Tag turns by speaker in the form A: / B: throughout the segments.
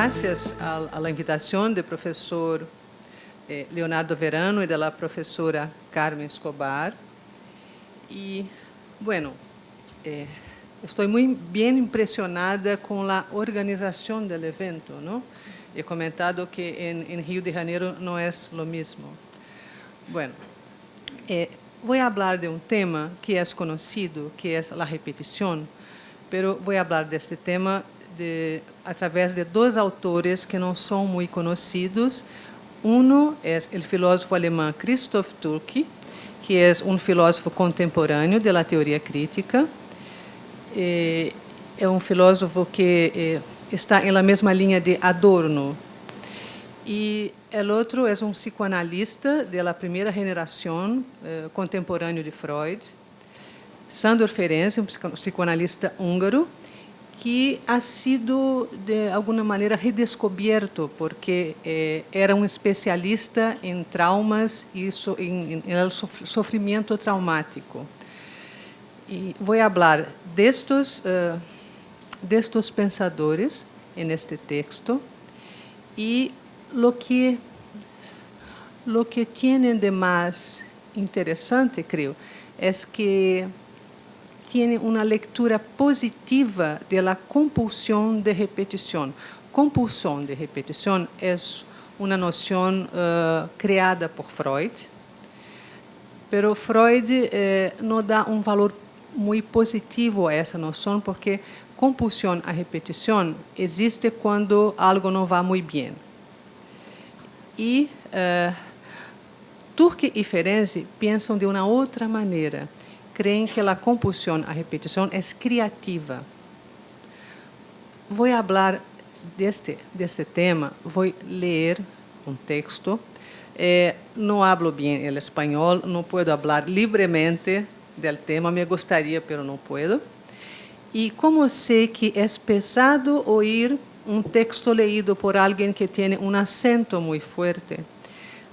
A: gracias a la invitación del profesor Leonardo Verano y de la profesora Carmen Escobar. Y bueno, estoy muy bien impresionada con la organización del evento, ¿no? He comentado que en Río de Janeiro no es lo mismo. Bueno, voy a hablar de un tema que es conocido, que es la repetición, pero voy a hablar de este tema a través de dos autores que não são muito conhecidos. Um é o filósofo alemão Christoph Turki, que é um filósofo contemporâneo da teoria crítica. É um filósofo que está na mesma linha de Adorno. E o outro é um psicoanalista da primeira geração, contemporâneo de Freud, Sándor Ferenczi, um psicoanalista húngaro, que ha sido, de alguma maneira, redescoberto, porque era um especialista em traumas e em sofrimento traumático. E vou falar destes pensadores neste texto, e lo que tienen de mais interessante, creio, é que tiene una lectura positiva de la compulsión de repetición. Compulsión de repetición es una noción creada por Freud, pero Freud no da un valor muy positivo a esa noción porque compulsión a repetición existe cuando algo no va muy bien. Y Turki y Ferenczi piensan de una otra manera. Creem que a compulsão à repetição é criativa. Vou falar deste tema, vou ler um texto. Não falo bem o espanhol, não posso falar livremente do tema, me gostaria, mas não posso. E como sei que é pesado ouvir um texto leído por alguém que tem um acento muito forte,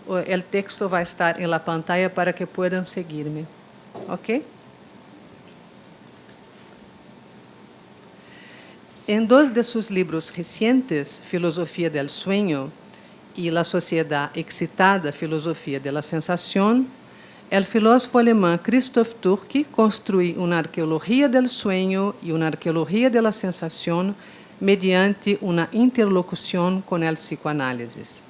A: o texto vai estar na pantalla para que possam seguir-me. ¿Ok? En dos de sus libros recientes, Filosofía del Sueño y La Sociedad Excitada, Filosofía de la Sensación, el filósofo alemán Christoph Turki construye una arqueología del sueño y una arqueología de la sensación mediante una interlocución con el psicoanálisis.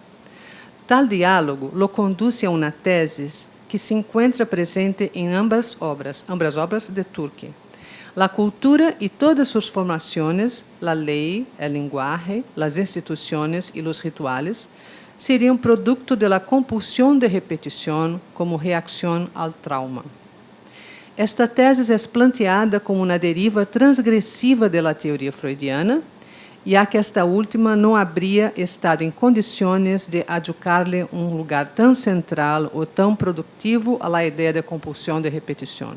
A: Tal diálogo lo conduce a una tesis que se encuentra presente em ambas obras de Turki. La cultura y todas sus formaciones, la ley, el lenguaje, las instituciones y los rituales, serían producto de la compulsión de repetición como reacción al trauma. Esta tesis es planteada como una deriva transgresiva de la teoría freudiana, ya que esta última no habría estado en condiciones de adyucar-lhe un lugar tan central o tan productivo a la idea de compulsión de repetición.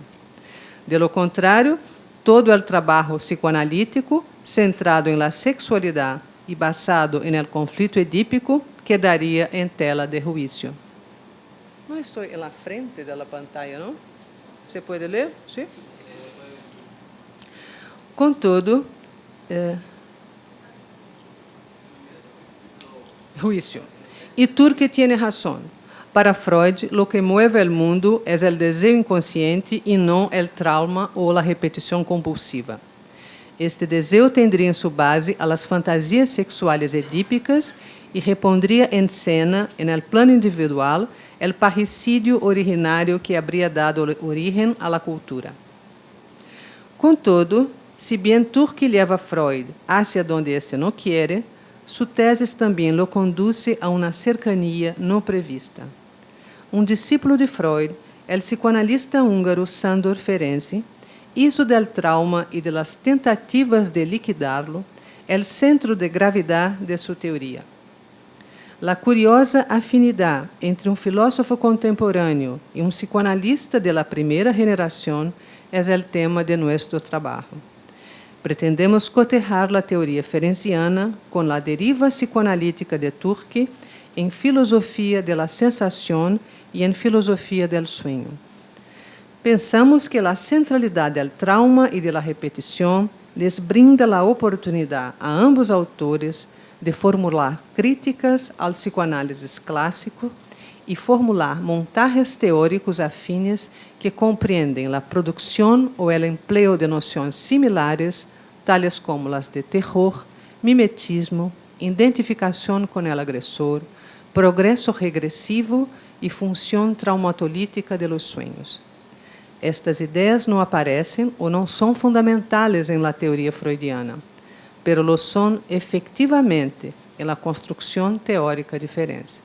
A: De lo contrario, todo el trabajo psicoanalítico, centrado en la sexualidad y basado en el conflicto edípico, quedaría en tela de juicio. No estoy en la frente de la pantalla, ¿no? ¿Se puede leer? ¿Sí? Con todo, juicio. Y Turki tiene razón. Para Freud, lo que mueve el mundo es el deseo inconsciente y no el trauma o la repetición compulsiva. Este deseo tendría en su base a las fantasías sexuales edípicas y repondría en escena, en el plano individual, el parricidio originario que habría dado origen a la cultura. Con todo, si bien Turki lleva a Freud hacia donde éste no quiere, su tesis también lo conduce a una cercanía no prevista. Un discípulo de Freud, el psicoanalista húngaro Sándor Ferenczi, hizo del trauma y de las tentativas de liquidarlo el centro de gravedad de su teoría. La curiosa afinidad entre un filósofo contemporáneo y un psicoanalista de la primera generación es el tema de nuestro trabajo. Pretendemos cotejar la teoría ferenciana con la deriva psicoanalítica de Turki en filosofía de la sensación y en filosofía del sueño. Pensamos que la centralidad del trauma y de la repetición les brinda la oportunidad a ambos autores de formular críticas ao psicoanálise clássico e formular montajes teóricos afines que compreendem a produção ou o empleo de noções similares, tales como as de terror, mimetismo, identificação com o agressor, progresso regressivo e função traumatolítica de los sueños. Estas ideias não aparecem ou não são fundamentais em la teoria freudiana, pero lo son efectivamente en la construcción teórica diferente.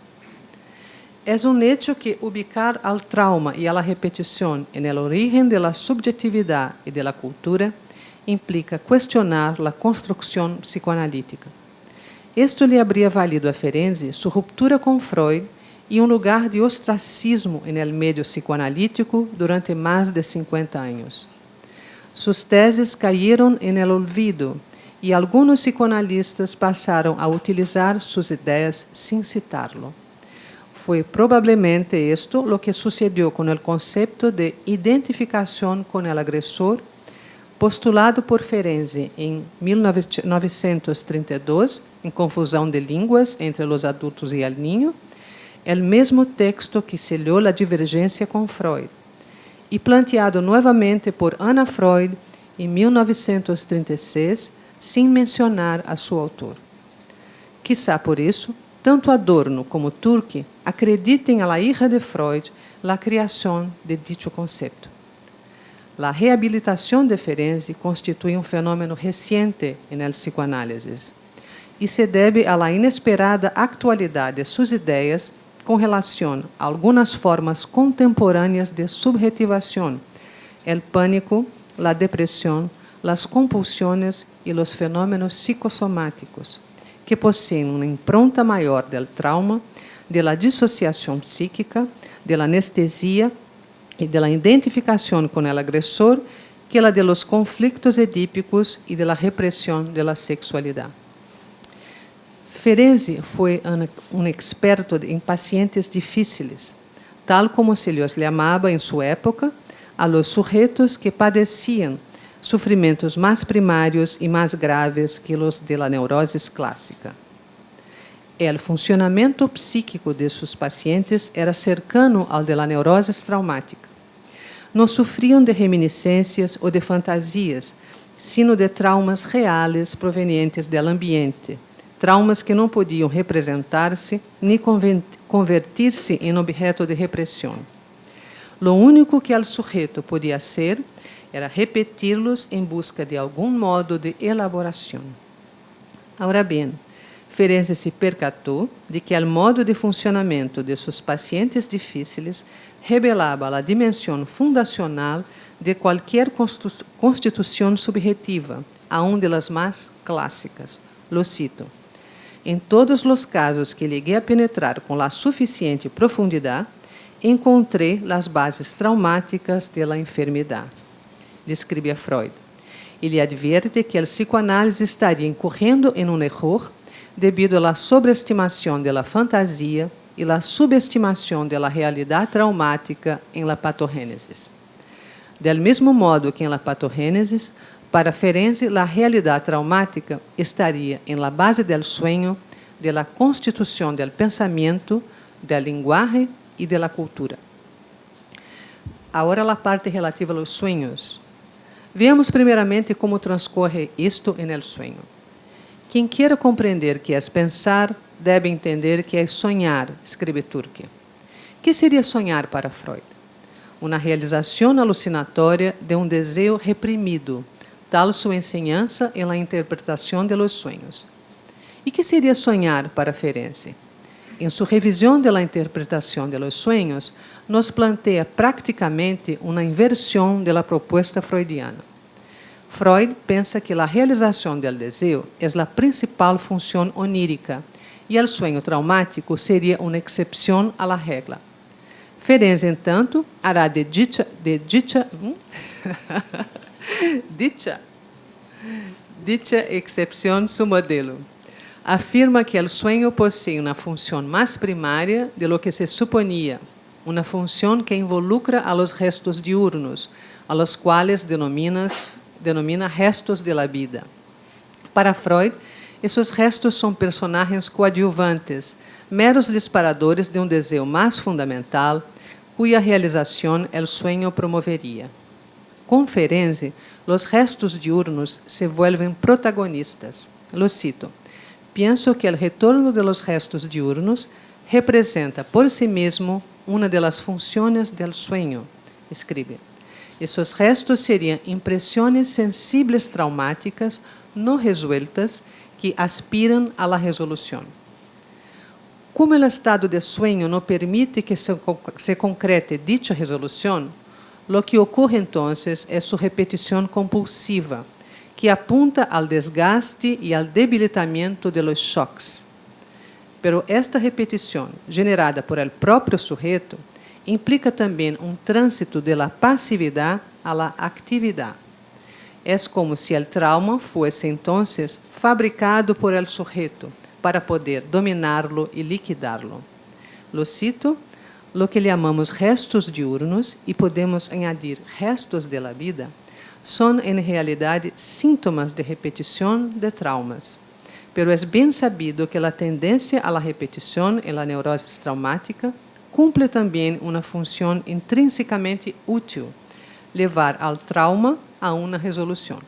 A: Es un hecho que ubicar al trauma y a la repetición en el origen de la subjetividad y de la cultura implica cuestionar la construcción psicoanalítica. Esto le habría valido a Ferenczi su ruptura con Freud y un lugar de ostracismo en el medio psicoanalítico durante más de 50 años. Sus teses cayeron en el olvido y algunos psicoanalistas pasaron a utilizar sus ideas sin citarlo. Foi probablemente esto lo que sucedió con el concepto de identificación con el agresor, postulado por Ferenczi em 1932, em Confusão de Línguas entre os Adultos e el Niño, el mesmo texto que selhou a divergência com Freud, e planteado novamente por Anna Freud em 1936, sem mencionar a seu autor. Quizá por isso, tanto Adorno como Turki acreditem a la hija de Freud la criação de dicho concepto. La reabilitación de Ferenczi constituye un fenómeno reciente en el psicoanálisis y se debe a la inesperada actualidad de sus ideas con relación a algunas formas contemporáneas de subjetivación, el pánico, la depresión, las compulsiones y los fenómenos psicosomáticos, que poseen una impronta mayor del trauma, de la disociación psíquica, de la anestesia e de la identificación con el agresor que la de los conflictos edípicos y de la represión de la sexualidad. Ferenczi foi um experto em pacientes difíceis, tal como se lhes chamava em sua época a los sujetos que padeciam sofrimentos mais primários e mais graves que os de la neurosis clássica. O funcionamento psíquico de seus pacientes era cercano ao de la neurosis traumática. Não sofriam de reminiscências ou de fantasias, sino de traumas reais provenientes do ambiente, traumas que não podiam representar-se nem convertir-se em objeto de repressão. Lo único que o sujeito podia ser era repetir-los em busca de algum modo de elaboração. Agora bem, Ferenczi se percatou de que o modo de funcionamento de seus pacientes difíceis revelava a dimensão fundacional de qualquer constituição subjetiva, aun de las mais clássicas. Lo cito. Em todos os casos que llegué a penetrar com la suficiente profundidade, encontrei as bases traumáticas de la enfermidade. Descreve a Freud. Ele advierte que o psicoanálise estaria incorrendo em um erro debido à sobreestimação de la fantasia e la subestimação de la realidade traumática em la patogênesis. Del mesmo modo que em la patogênesis, para Ferenczi, la realidade traumática estaria em la base del sueño, de la constituição del pensamento, del lenguaje e de la cultura. Agora a parte relativa aos sueños. Veamos primeiramente como transcorre isto en el sueño. Quem queira compreender que é pensar, deve entender que é sonhar, escreve Turki. Que seria sonhar para Freud? Uma realização alucinatória de um desejo reprimido, tal sua enseñança em la interpretação de los sueños. E que seria sonhar para Ferenczi? Em sua revisão de la interpretação de los sueños, nos planteia praticamente uma inversão de la proposta freudiana. Freud pensa que a realização do desejo é a principal função onírica e o sonho traumático seria uma exceção à la regla. Ferenczi, entanto, hará de dicha exceção seu modelo. Afirma que o sonho possui uma função mais primária de lo que se suponia, uma função que involucra a los restos diurnos, a los quales denomina restos de la vida. Para Freud, Esses restos são personagens coadjuvantes, meros disparadores de um desejo mais fundamental, cuya realização o sonho promoveria. Com Ferenczi, os restos diurnos se vuelven protagonistas. Lo cito. Pienso que el retorno de los restos diurnos representa por sí mesmo uma de las funciones del sueño, escribe. Esses restos seriam impressões sensibles traumáticas não resueltas que aspiram à la resolução. Como o estado de sueño não permite que se concrete dicha resolução, lo que ocorre entonces é sua repetição compulsiva, que apunta ao desgaste e ao debilitamento de los choques. Pero esta repetição, generada por el próprio sujeto, implica também um trânsito de la passividade a la actividade. É como se o trauma fosse, entonces, fabricado por el sujeto para poder dominá-lo e liquidá-lo. Lo cito, lo que chamamos restos diurnos, e podemos añadir restos de la vida, são, em realidade, síntomas de repetição de traumas. Pero é bem sabido que a tendência à repetição em la neurose traumática cumple também uma função intrinsecamente útil, levar ao trauma a uma resolução.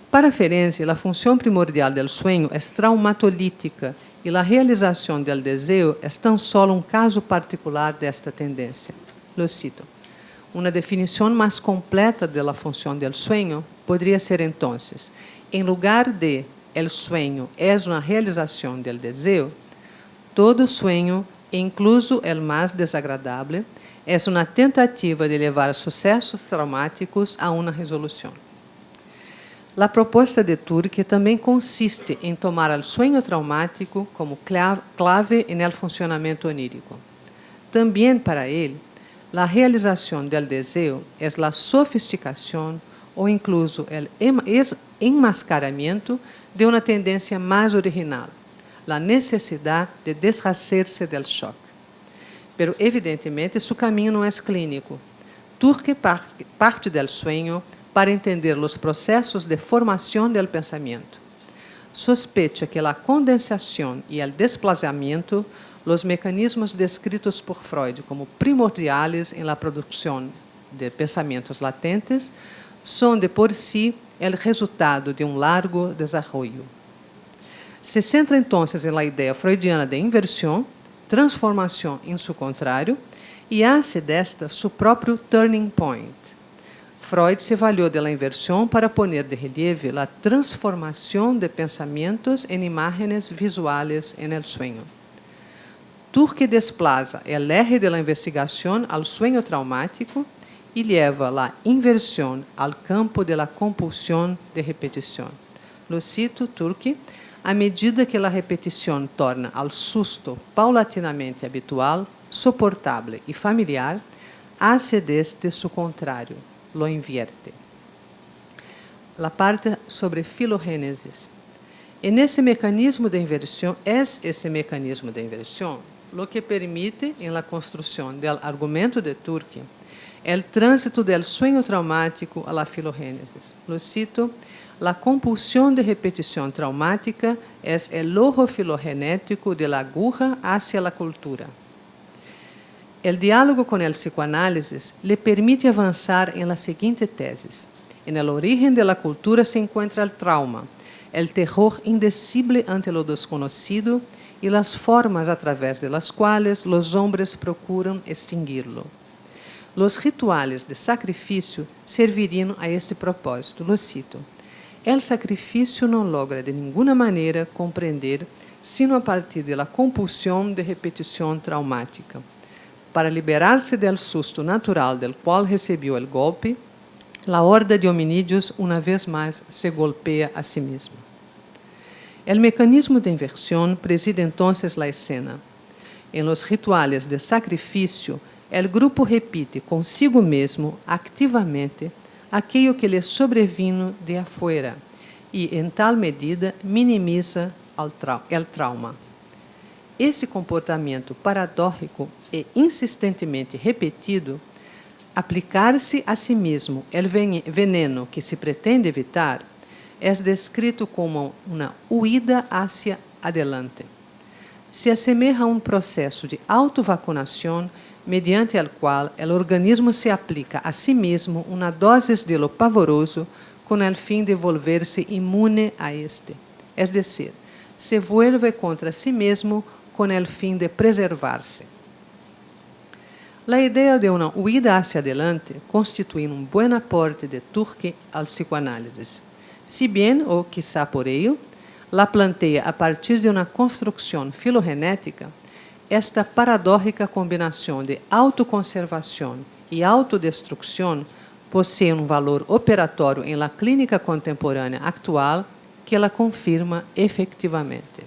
A: Para Ferenczi, a função primordial do sonho é traumatolítica e a realização do desejo é tão só um caso particular desta tendência. Lo cito. Uma definição mais completa da função do sonho poderia ser, então, em lugar de el sueño é uma realização do desejo, todo sonho, incluso el mais desagradável, é uma tentativa de levar sucessos traumáticos a uma resolução. A proposta de Turkheim também consiste em tomar o sonho traumático como clave no funcionamento onírico. Também para ele, a realização do desejo é a sofisticação ou incluso o enmascaramento de uma tendência mais original, a necessidade de deshacer-se do choque. Pero, evidentemente, seu caminho não é clínico. Turkheim parte do sonho para entender os processos de formação do pensamento. Sospecha que a condensação e o desplazamento, os mecanismos descritos por Freud como primordiais em la produção de pensamentos latentes, são de por si o resultado de um largo desarrollo. Se centra então na ideia freudiana de inversão, transformação em seu contrário, e hace desta seu próprio turning point. Freud se valeu da inversão para poner de relieve a transformação de pensamentos em imagens visuais en el sueño. Turkheim desplaza el eje de la investigación al sueño traumático e leva a inversão ao campo de la compulsão de repetição. Lo cito, Turkheim, à medida que a repetição torna al susto paulatinamente habitual, soportável e familiar, hace deste su contrário, lo invierte. A parte sobre filogênesis. E nesse mecanismo de inversão, esse mecanismo de inversão lo que permite, em la construção do argumento de Turkheim, el trânsito del sueño traumático a la filogênesis. Lo cito, la compulsión de repetición traumática es el ojo filogenético de la aguja hacia la cultura. El diálogo con el psicoanálisis le permite avanzar en la siguiente tesis. En el origen de la cultura se encuentra el trauma, el terror indecible ante lo desconocido y las formas a través de las cuales los hombres procuran extinguirlo. Los rituales de sacrifício serviriam a este propósito. Lo cito. El sacrifício não logra de nenhuma maneira compreender, sino a partir da compulsão de repetição traumática. Para liberar-se del susto natural del qual recebeu el golpe, la horda de hominídeos uma vez mais se golpea a si mesma. El mecanismo de inversión preside entonces la escena. En los rituales de sacrifício, el grupo repite consigo mesmo, activamente, aquilo que lhe sobrevino de afuera e, em tal medida, minimiza el trauma. Esse comportamento paradójico e insistentemente repetido, aplicar-se a si mesmo el veneno que se pretende evitar, é descrito como uma huida hacia adelante. Se assemelha a um processo de autovacunação mediante o qual o organismo se aplica a si mesmo uma dose de lo pavoroso com o fim de volver-se imune a este. Es decir, se vuelve contra si mesmo com o fim de preservar-se. A ideia de uma huida hacia adelante constitui um bom aporte de Turkey ao psicoanálisis. Si bien, ou quizá por ello, la planteia a partir de uma construção filogenética, esta paradójica combinação de autoconservação e autodestrucção possui um valor operatório em la clínica contemporânea atual que la confirma efectivamente.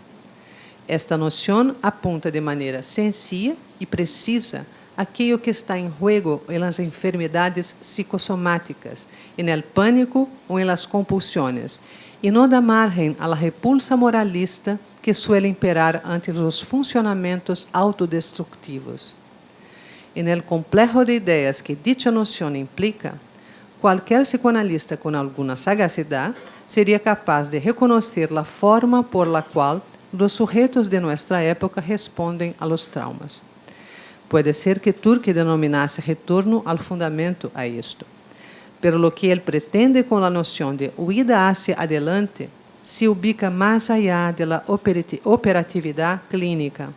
A: Esta noção apunta de maneira sencilla e precisa aquilo que está em juego em las enfermedades psicossomáticas, en el pânico ou em las compulsões, e não dá margem à repulsa moralista que suele imperar ante os funcionamentos autodestructivos. En el complejo de ideias que dicha noção implica, qualquer psicoanalista com alguma sagacidade seria capaz de reconhecer a forma por la qual os sujeitos de nossa época respondem a los traumas. Pode ser que Turkey denominasse retorno ao fundamento a isto. Pero lo que ele pretende com a noção de huida hacia adelante se ubica mais allá de la operatividade clínica.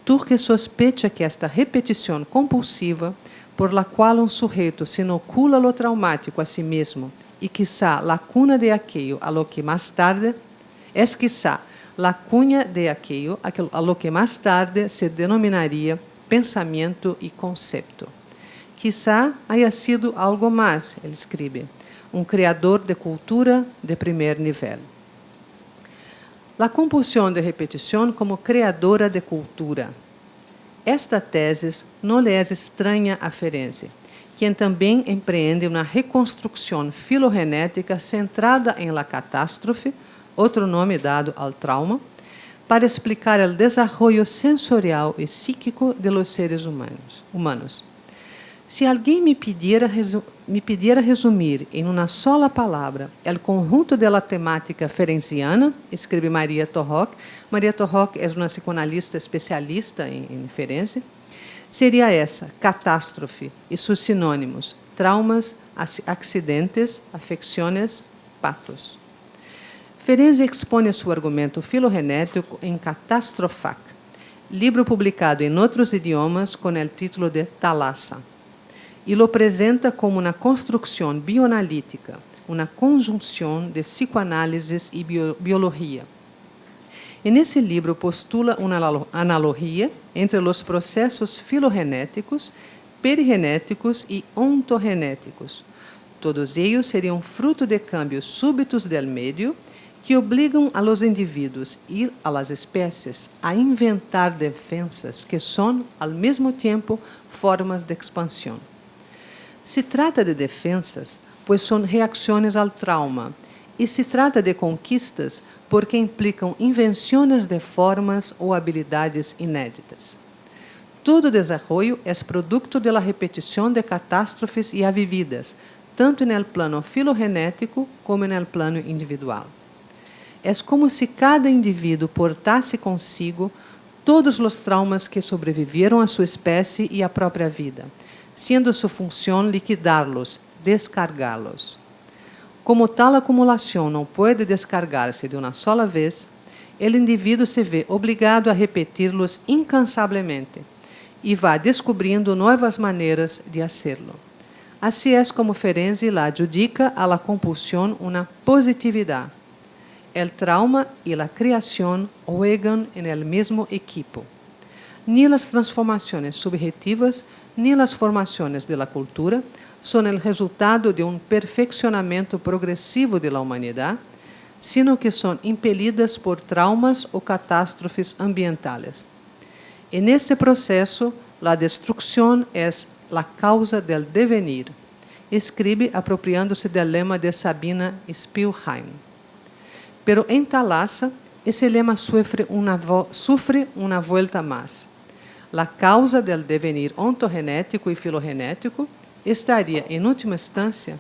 A: Turkey sospecha que esta repetição compulsiva, por la qual um sujeito se inocula lo traumático a si mesmo e quizá la cuna de aquello a lo que mais tarde, la cunha de aquello a lo que mais tarde se denominaria pensamento e conceito. Quizá haya sido algo mais, ele escreve, um criador de cultura de primeiro nível. A compulsão de repetição como criadora de cultura. Esta tese não lhe é estranha a Ferenczi, quem também empreende uma reconstrução filogenética centrada em la catástrofe, outro nome dado ao trauma, para explicar o desenvolvimento sensorial e psíquico de los seres humanos. Se alguém me pediera resumir em uma sola palavra o conjunto de la temática ferenciana, escreve Maria Torrock. Maria Torrock é uma psicoanalista especialista em Ferenczi. Seria essa: catástrofe e seus sinônimos, traumas, acidentes, afecções, patos. Ferenczi expõe seu argumento filogenético em Catastrophac, livro publicado em outros idiomas com o título de Thalassa, e lo apresenta como uma construção bioanalítica, uma conjunção de psicoanálise e biologia. Nesse livro postula uma analogia entre os processos filogenéticos, perigenéticos e ontogenéticos. Todos eles seriam fruto de cambios súbitos del medio que obrigam a los indivíduos e a las espécies a inventar defensas que são, ao mesmo tempo, formas de expansão. Se trata de defensas, pois são reações ao trauma, e se trata de conquistas porque implicam invenções de formas ou habilidades inéditas. Todo desenvolvimento é produto da repetição de catástrofes já vividas, tanto no plano filogenético como no plano individual. É como se cada indivíduo portasse consigo todos os traumas que sobreviveram à sua espécie e à própria vida, sendo sua função liquidá-los, descargá-los. Como tal acumulação não pode descargar-se de uma sola vez, o indivíduo se vê obrigado a repeti-los incansavelmente e vai descobrindo novas maneiras de hacerlo. Assim é como Ferenczi la adjudica a la compulsão uma positividade. El trauma e la criação juegan en el mismo equipo. Ni las transformações subjetivas ni las formações de la cultura são el resultado de um perfeccionamento progressivo de la humanidade, sino que são impelidas por traumas ou catástrofes ambientales. En este processo, la destrucción es la causa del devenir, escribe apropriando-se del lema de Sabina Spielheim. Pero em Thalassa, esse lema sofre uma volta mais. A causa del devenir ontogenético e filogenético estaria, em última instância,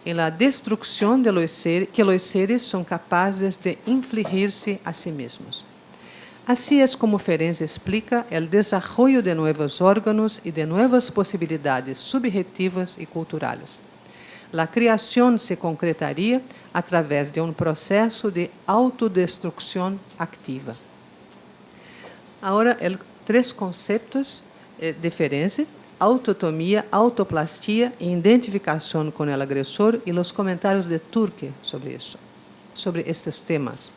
A: em la destrucción de que los seres son capazes de infligir-se a sí mesmos. Así es como Ferenczi explica el desarrollo de nuevos órganos y de nuevas posibilidades subjetivas y culturales. La creación se concretaría a través de un proceso de autodestrucción activa. Ahora, tres conceptos de Ferenczi: autotomía, autoplastia e identificación con el agresor, y los comentarios de Turque sobre eso, sobre estos temas.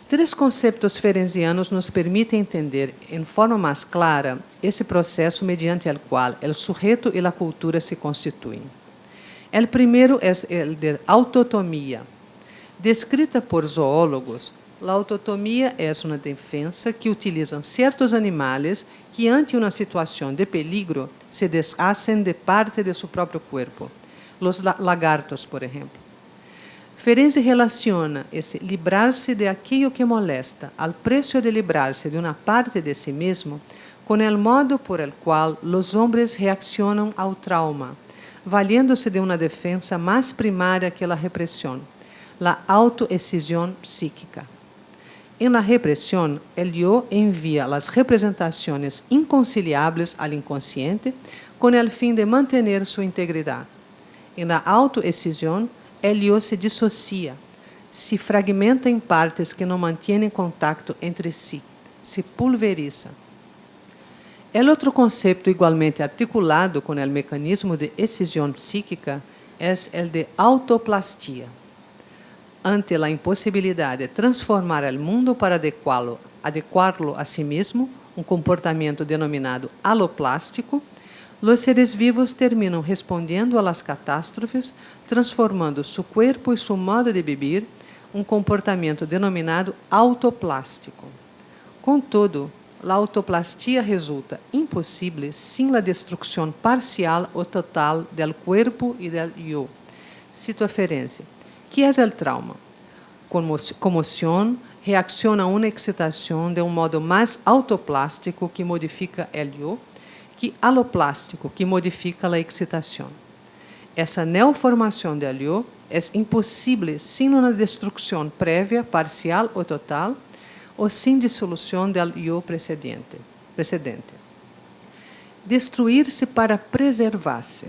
A: Tres conceptos ferencianos nos permitem entender em forma mais clara esse processo mediante o qual o sujeito e a cultura se constituem. O primeiro é o de autotomia. Descrita por zoólogos, a autotomia é uma defesa que utilizam certos animais que, ante uma situação de peligro, se deshacen de parte de seu próprio corpo. Os lagartos, por exemplo. Ferenczi relaciona esse livrar-se de aquilo que molesta ao preço de livrar-se de uma parte de si mesmo com o modo por el qual os homens reaccionam ao trauma, valendo-se de uma defesa mais primária que a repressão, a autoexcisão psíquica. Em la repressão, el yo envia as representações inconciliáveis ao inconsciente com o fim de manter sua integridade. Em la autoexcisão, el yo se dissocia, se fragmenta em partes que não mantêm contato entre si, se pulveriza. O outro conceito igualmente articulado com o mecanismo de excisão psíquica é o de autoplastia. Ante a impossibilidade de transformar o mundo para adequá-lo a si mesmo, comportamento denominado aloplástico, os seres vivos terminam respondendo a las catástrofes, transformando seu corpo e seu modo de vivir, comportamento denominado autoplástico. Contudo, a autoplastia resulta impossível sem a destruição parcial ou total do corpo e do yo. Cito a Ferenczi. Que é o trauma? Comoção reacciona a uma excitação de modo mais autoplástico que modifica o yo, que aloplástico que modifica a excitação. Essa neoformação do yo é impossível sem uma destruição prévia, parcial ou total, ou sem dissolução do yo precedente. Destruir-se para preservar-se.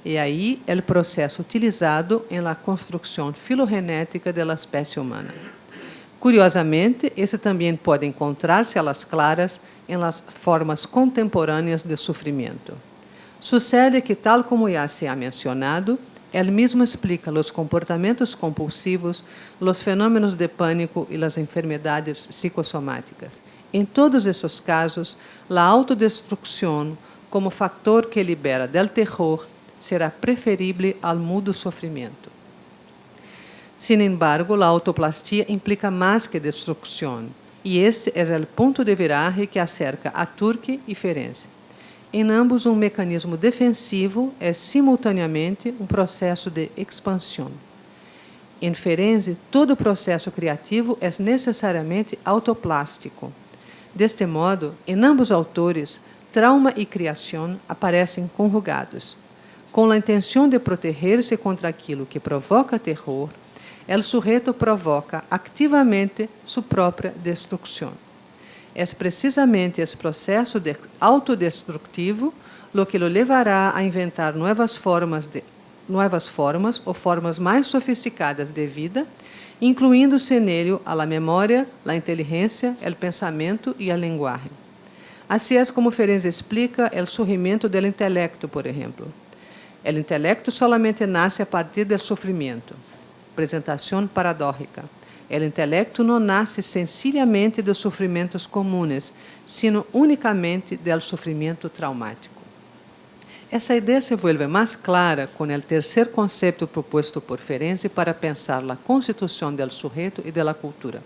A: E aí o processo utilizado em la construção filogenética da espécie humana. Curiosamente, esse também pode encontrar-se a las claras em las formas contemporâneas de sofrimento. Sucede que, tal como já se ha mencionado, ele mesmo explica os comportamentos compulsivos, os fenômenos de pânico e as enfermidades psicossomáticas. Em todos esses casos, a autodestruição, como fator que libera del terror, será preferível ao mudo sofrimento. Sin embargo, a autoplastia implica mais que destruição, e este é o ponto de viragem que acerca a Turque e Ferenczi. Em ambos, mecanismo defensivo é simultaneamente processo de expansão. Em Ferenczi, todo processo criativo é necessariamente autoplástico. Deste modo, em ambos autores, trauma e criação aparecem conjugados. Com a intenção de proteger-se contra aquilo que provoca terror, o sujeito provoca ativamente sua própria destruição. É precisamente esse processo autodestrutivo o que o levará a inventar novas formas ou formas mais sofisticadas de vida, incluindo-se nele a memória, a inteligência, o pensamento e a linguagem. Assim é como Ferenczi explica o surgimento do intelecto, por exemplo. O intelecto solamente nasce a partir do sofrimento. Apresentação paradójica. O intelecto não nasce sencillamente dos sofrimentos comuns, sino unicamente do sofrimento traumático. Essa ideia se vuelve mais clara com o terceiro conceito proposto por Ferenczi para pensar a constituição do sujeito e da cultura.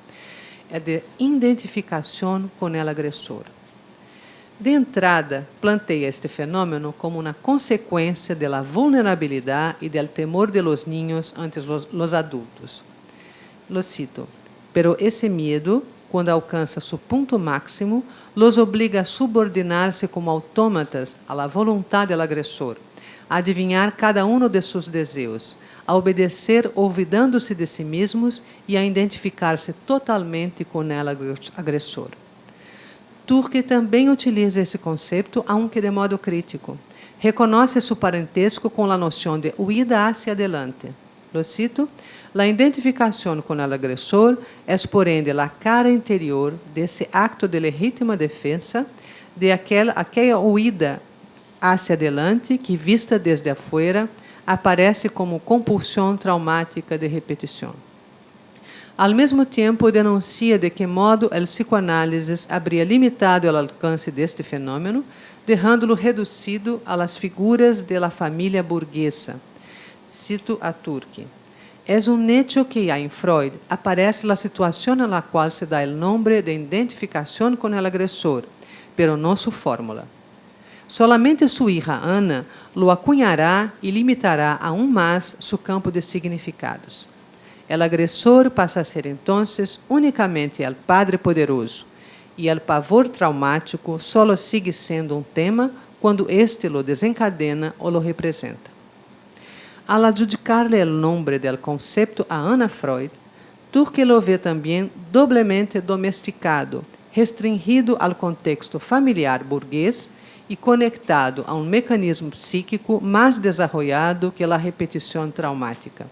A: É de identificação com o agressor. De entrada, planteia este fenômeno como uma consequência da vulnerabilidade e do temor de los niños ante los adultos. Lo cito. Pero esse medo, quando alcança seu ponto máximo, los obriga a subordinar-se como autômatas à la voluntad del agressor, a adivinhar cada um de seus desejos, a obedecer olvidando-se de si mesmos e a identificar-se totalmente com o agressor. Turkey também utiliza esse conceito, aunque de modo crítico. Reconoce seu parentesco com a noção de huida hacia adelante. Lo cito: la identificación con el agresor es por ende la cara interior de ese acto de legítima defensa, de aquella huida hacia adelante que, vista desde afuera, aparece como compulsão traumática de repetição. Al mesmo tempo, denuncia de que modo o psicoanálisis habría limitado o alcance deste fenômeno, dejándolo reducido a las figuras de la família burguesa. Cito a Turkey: es un hecho que ya en Freud aparece la situación en la cual se da el nombre de identificación con el agresor, pero no su fórmula. Solamente su hija Ana lo acuñará y limitará aún más su campo de significados. El agresor pasa a ser entonces únicamente el padre poderoso, y el pavor traumático solo sigue sendo un tema cuando éste lo desencadena o lo representa. Al adjudicarle el nombre del concepto a Anna Freud, Turkey lo ve también doblemente domesticado, restringido al contexto familiar burguês e conectado a um mecanismo psíquico mais desarrollado que a repetição traumática,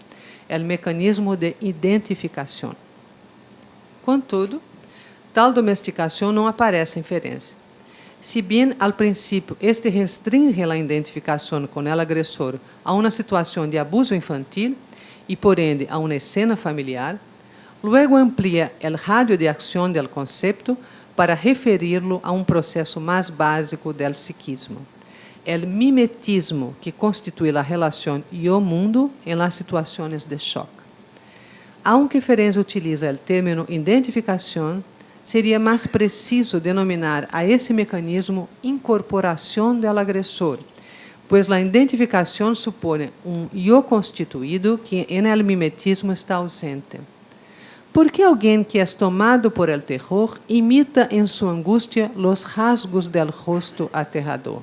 A: o mecanismo de identificação. Contudo, tal domesticação não aparece em Ferenczi. Si bien, al principio, este restringe la identificación con el agresor a una situación de abuso infantil y, por ende, a una escena familiar, luego amplía el radio de acción del concepto para referirlo a un proceso más básico del psiquismo, el mimetismo que constituye la relación yo-mundo en las situaciones de shock. Aunque Ferenczi utiliza el término identificación, seria mais preciso denominar a esse mecanismo incorporação do agressor, pois a identificação supõe eu constituído que en el mimetismo está ausente. ¿Por que alguém que é tomado por el terror imita em sua angústia os rasgos del rosto aterrador?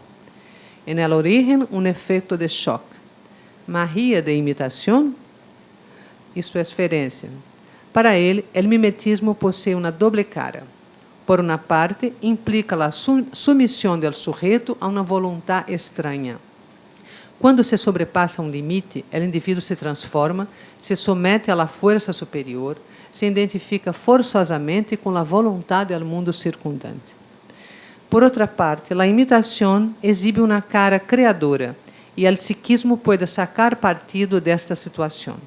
A: En el origen, efecto de choque. Magia de imitação? Isto é Ferenczi. Para ele, o mimetismo possui uma doble cara. Por uma parte, implica a submissão do sujeito a uma vontade estranha. Quando se sobrepassa um limite, o indivíduo se transforma, se somete à força superior, se identifica forçosamente com a vontade do mundo circundante. Por outra parte, a imitação exibe uma cara criadora, e o psiquismo pode sacar partido desta situação.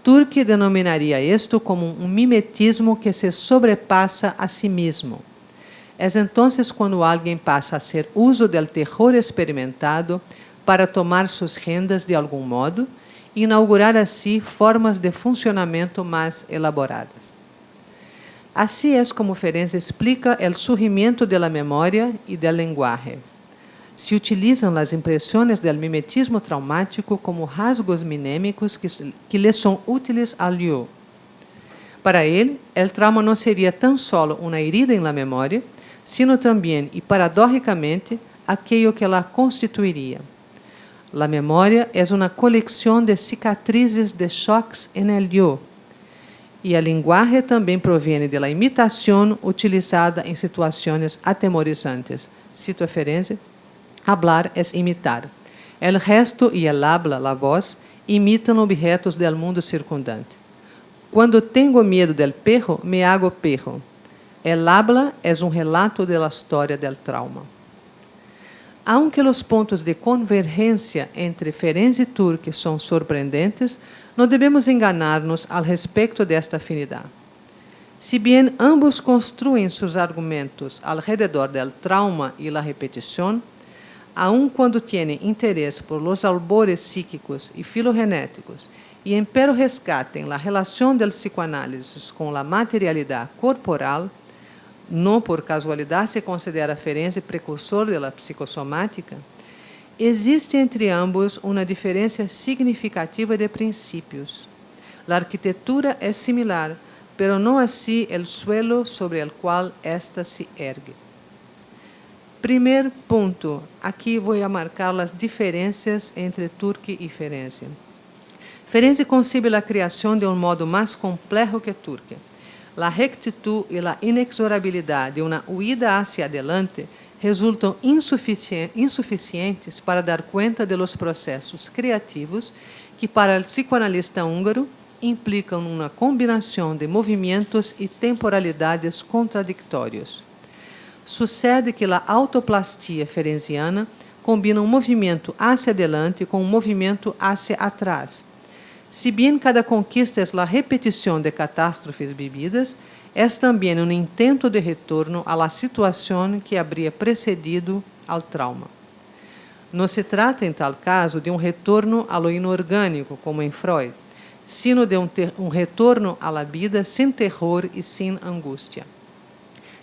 A: Turkey denominaria isto como um mimetismo que se sobrepassa a si mesmo. É então quando alguém passa a ser uso do terror experimentado para tomar suas rendas de algum modo e inaugurar assim formas de funcionamento mais elaboradas. Assim é como Ferenczi explica o surgimento da memória e do linguagem. Se utilizam as impressões do mimetismo traumático como rasgos minêmicos que lhe são úteis ao eu. Para ele, o trauma não seria tão solo uma herida na memória, sino também, e paradójicamente, aquilo que la constituiria. A memória é uma coleção de cicatrizes de choques en el eu, e a linguagem também provém da imitação utilizada em situações atemorizantes. Cito a Ferenczi: hablar es imitar. El gesto y el habla, la voz, imitan objetos del mundo circundante. Cuando tengo miedo del perro, me hago perro. El habla es un relato de la historia del trauma. Aunque os pontos de convergência entre Ferenczi e Turkey são surpreendentes, não devemos enganar-nos al respeito desta afinidade. Si bien ambos construem seus argumentos alrededor del trauma e la repetição, aun quando tienen interesse por los albores psíquicos e filogenéticos e empero rescatem la relação del psicoanálisis com la materialidade corporal, não por casualidade se considera Ferenczi precursor de la psicossomática, existe entre ambos uma diferença significativa de princípios. La arquitetura é similar, pero não assim el suelo sobre el qual esta se ergue. Primeiro ponto, aqui vou marcar as diferenças entre Turki e Ferenczi. Ferenczi concibe a criação de um modo mais complexo que Turki. A rectitud e a inexorabilidade de uma huida hacia adelante resultam insuficientes para dar conta de los processos criativos que, para o psicoanalista húngaro, implicam uma combinação de movimentos e temporalidades contraditórios. Sucede que a autoplastia ferenciana combina um movimento hacia adelante com um movimento hacia atrás. Se bem cada conquista é a repetição de catástrofes vividas, é também um intento de retorno à la situação que habría precedido ao trauma. Não se trata, em tal caso, de um retorno a lo inorgânico, como em Freud, sino de um retorno à la vida sem terror e sem angústia.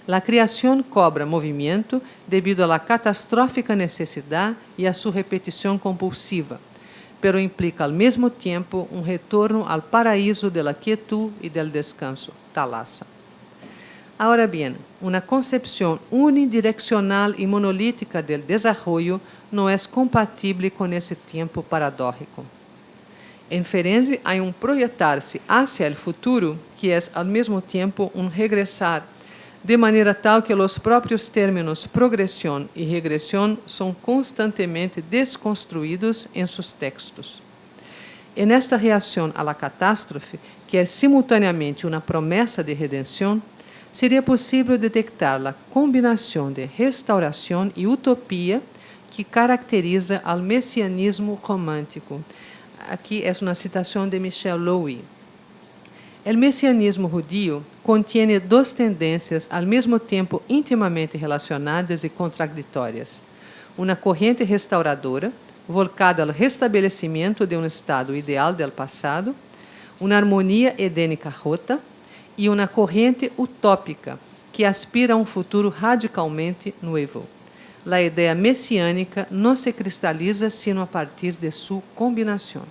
A: A criação cobra movimento devido à catastrófica necessidade e à sua repetição compulsiva, pero implica ao mesmo tempo um retorno ao paraíso de la quietud e del descanso, Thalassa. Ahora bien, uma concepção unidireccional e monolítica del desarrollo não é compatível com esse tempo paradójico. Em Ferenczi há um projetar-se hacia o futuro que é ao mesmo tempo um regressar, de maneira tal que os próprios términos progressão e regressão são constantemente desconstruídos em seus textos. E nesta reação à la catástrofe, que é simultaneamente uma promessa de redenção, seria possível detectar a combinação de restauração e utopia que caracteriza o messianismo romântico. Aqui é uma citação de Michel Louis. O messianismo judio contém duas tendências ao mesmo tempo intimamente relacionadas e contraditórias. Uma corrente restauradora, volcada ao restabelecimento de um estado ideal do passado, uma harmonia edênica rota, e uma corrente utópica, que aspira a um futuro radicalmente novo. A ideia messiânica não se cristaliza sino a partir de sua combinação.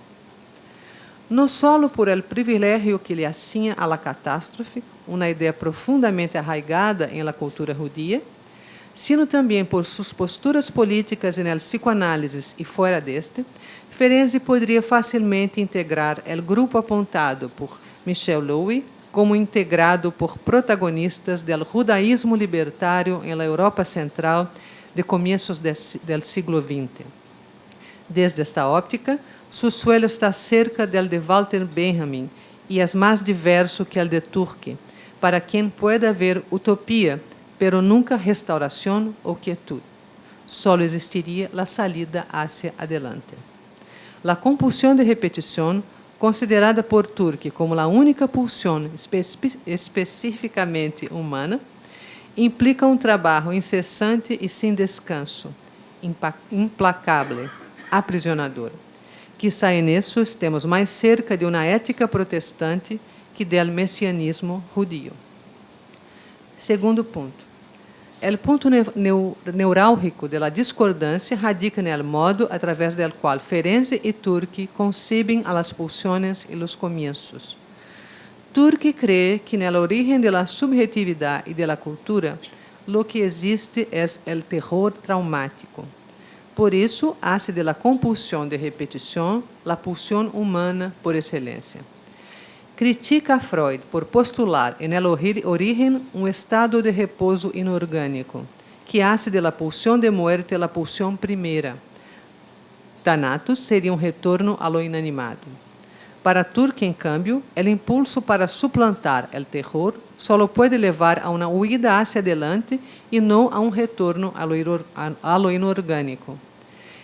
A: Não só por el privilégio que lhe assinha a la catástrofe, uma ideia profundamente arraigada em la cultura judia, sino também por suas posturas políticas en el psicoanálisis e fora deste, Ferenczi poderia facilmente integrar o grupo apontado por Michel Louis como integrado por protagonistas do judaísmo libertário em la Europa Central de começos do século XX. Desde esta óptica, su suelo está cerca del de Walter Benjamin e é mais diverso que el de Turki, para quem pode haver utopia, pero nunca restauração ou quietud. Solo existiria a salida hacia adelante. A compulsão de repetição, considerada por Turki como a única pulsão especificamente humana, implica um trabalho incessante e sem descanso, implacável, aprisionador. Quizá nisso estemos mais cerca de uma ética protestante que do messianismo judio. Segundo ponto. O ponto neurálgico da discordância radica no modo através do qual Ferenczi e Turki concebem as pulsões e os começos. Turki crê que na origem da subjetividade e da cultura, lo que existe é o terror traumático. Por isso, hace de la compulsão de repetição la pulsão humana por excelência. Critica a Freud por postular en el origen um estado de repouso inorgânico, que hace de la pulsão de muerte la pulsão primeira. Thanatos seria um retorno a lo inanimado. Para Turki, em cambio, o impulso para suplantar o terror só pode levar a uma huida hacia adelante e não a um retorno a lo inorgânico.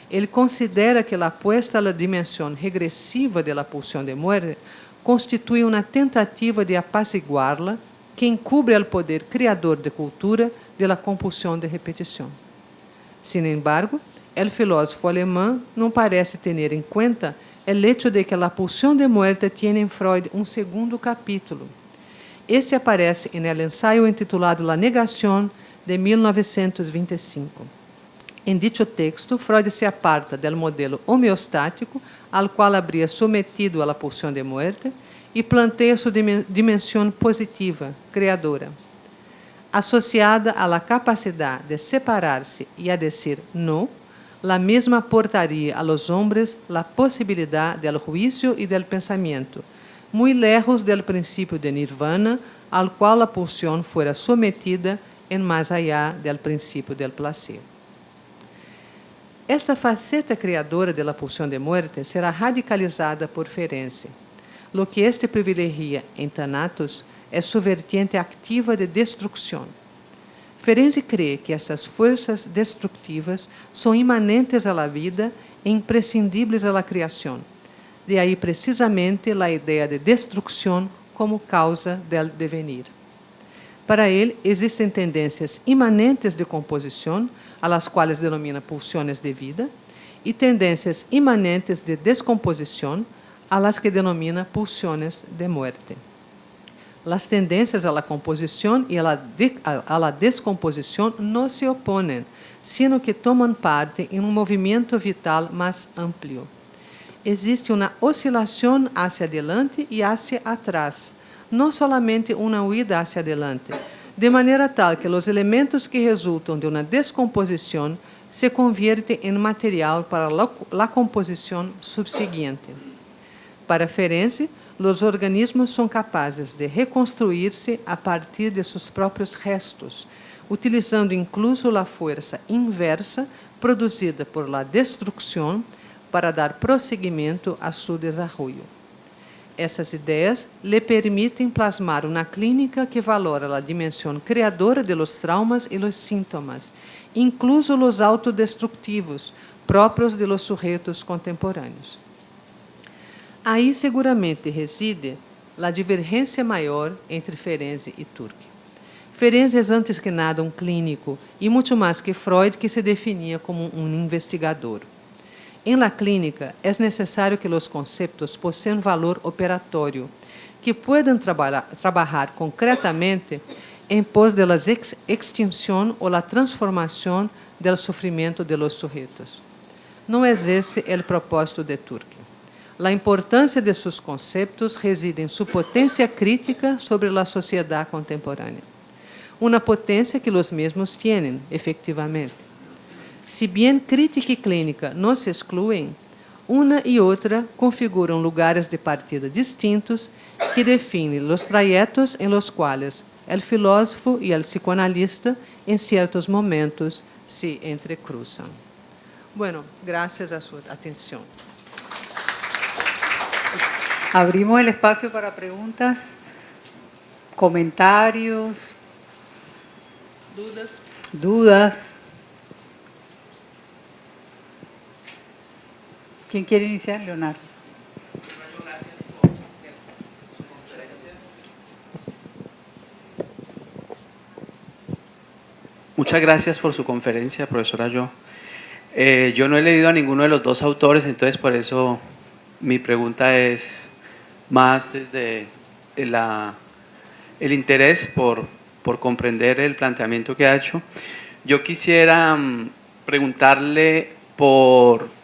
A: Ele considera que a apuesta à dimensão regressiva da pulsão de muerte constitui uma tentativa de apaciguá-la que encubre o poder criador de cultura da compulsão de repetição. Sin embargo, o filósofo alemão não parece ter em conta o hecho de que a pulsão de muerte tem em Freud um segundo capítulo. Esse aparece no ensaio intitulado La Negación, de 1925. Em dicho texto, Freud se aparta do modelo homeostático ao qual habría sometido a la pulsão de muerte e planteia sua dimensão positiva, criadora. associada a la capacidad de separarse y a decir no, la misma portaría a los hombres la posibilidad del juicio y del pensamiento, muy lejos del principio de nirvana al cual la pulsión fuera sometida en más allá del principio del placer. Esta faceta criadora de la pulsión de muerte será radicalizada por Ferenczi. Lo que este privilegia em Thanatos é su vertiente activa de destrucción. Ferenczi cree que estas fuerzas destructivas são imanentes à la vida e imprescindíveis à la criação. De aí, precisamente, a ideia de destrucção como causa del devenir. Para ele, existem tendências imanentes de composição, a las quais denomina pulsiones de vida, e tendências imanentes de descomposição, a las que denomina pulsiones de muerte. Las tendencias a la composición y a la descomposición no se oponen, sino que toman parte en un movimiento vital más amplio. Existe una oscilación hacia adelante y hacia atrás, no solamente una huida hacia adelante, de manera tal que los elementos que resultan de una descomposición se convierten en material para la composición subsiguiente. Para Ferenczi, os organismos são capazes de reconstruir-se a partir de seus próprios restos, utilizando incluso a força inversa produzida por la destrucción para dar prosseguimento a seu desenvolvimento. Essas ideias lhe permitem plasmar uma clínica que valora a dimensão criadora de los traumas e los síntomas, incluso os autodestructivos, próprios de los sujetos contemporâneos. Aí seguramente reside a divergência maior entre Ferenczi e Turkheim. Ferenczi é antes que nada um clínico e muito mais que Freud, que se definia como um investigador. Em la clínica, é necessário que os conceitos possuam valor operatório, que puedan trabalhar concretamente em pos de la extinção ou la transformação do sofrimento de los sujetos. Não é esse o propósito de Turkheim. A importância de seus conceitos reside em sua potência crítica sobre a sociedade contemporânea. Uma potência que os mesmos têm, efectivamente. Se bem crítica e clínica não se excluem, uma e outra configuram lugares de partida distintos que definem os trajetos em los quais o filósofo e o psicoanalista, em certos momentos, se entrecruzam. Bueno, graças a sua atenção.
B: Abrimos el espacio para preguntas, comentarios, dudas. ¿Quién quiere iniciar, Leonardo?
C: Gracias por su conferencia. Muchas gracias por su conferencia, profesora Yo. Yo no he leído a ninguno de los dos autores, entonces por eso mi pregunta es más desde el interés por comprender el planteamiento que ha hecho. Yo quisiera preguntarle por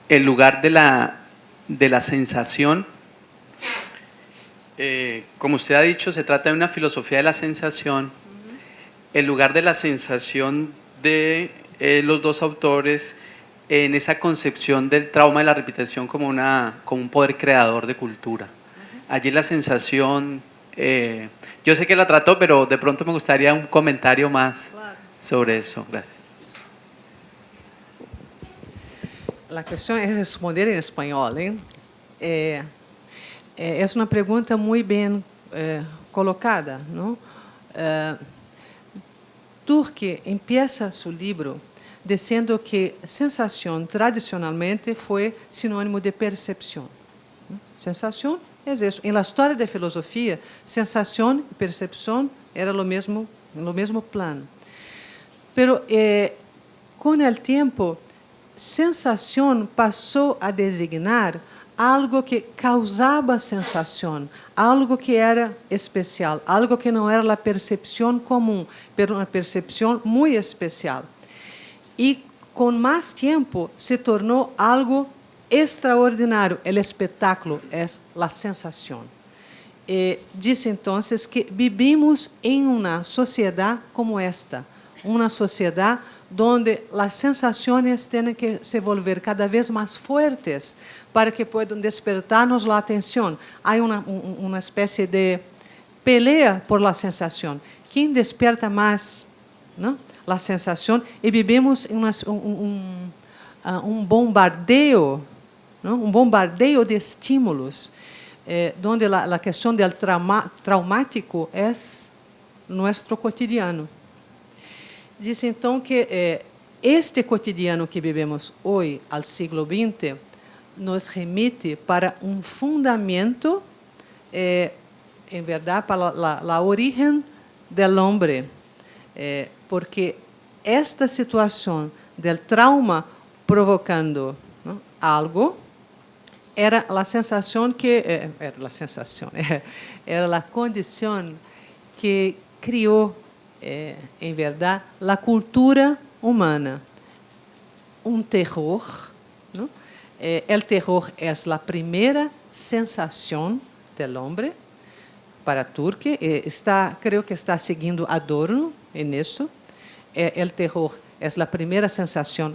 C: el lugar de la sensación. Como usted ha dicho, se trata de una filosofía de la sensación. El lugar de la sensación de los dos autores en esa concepción del trauma y la repetición como un poder creador de cultura. Allí la sensación, yo sé que la trató, pero de pronto me gustaría un comentario más sobre eso. Gracias.
A: A questão é responder em espanhol, hein? É uma pergunta muito bem colocada, não? Turkheim empieza seu livro dizendo que sensação tradicionalmente foi sinônimo de percepção. Sensação é isso. Em la história da filosofia, sensação e percepção eram no mesmo plano. Pero com o tempo, sensação passou a designar algo que causava sensação, algo que era especial, algo que não era a percepção comum, mas uma percepção muito especial. E com mais tempo se tornou algo extraordinário. O espetáculo é a sensação. Diz então que vivimos em uma sociedade como esta, uma sociedade onde as sensações têm que se volver cada vez mais fortes para que puedan despertar-nos a atenção. Há uma espécie de pelea por la sensação. Quem desperta mais, não? A sensação, e vivemos em um bombardeio, não? Um bombardeio de estímulos, onde a questão do traumático é nosso cotidiano. Diz então que este cotidiano que vivemos hoje, ao século XX, nos remite para um fundamento, em verdade, para a origem do homem, porque esta situação do trauma provocando, não, algo era a sensação que era a condição que criou, em verdade, a cultura humana. Terror, não? O terror é a primeira sensação do homem para Turque. Creio que está seguindo Adorno nisso. O terror é a primeira sensação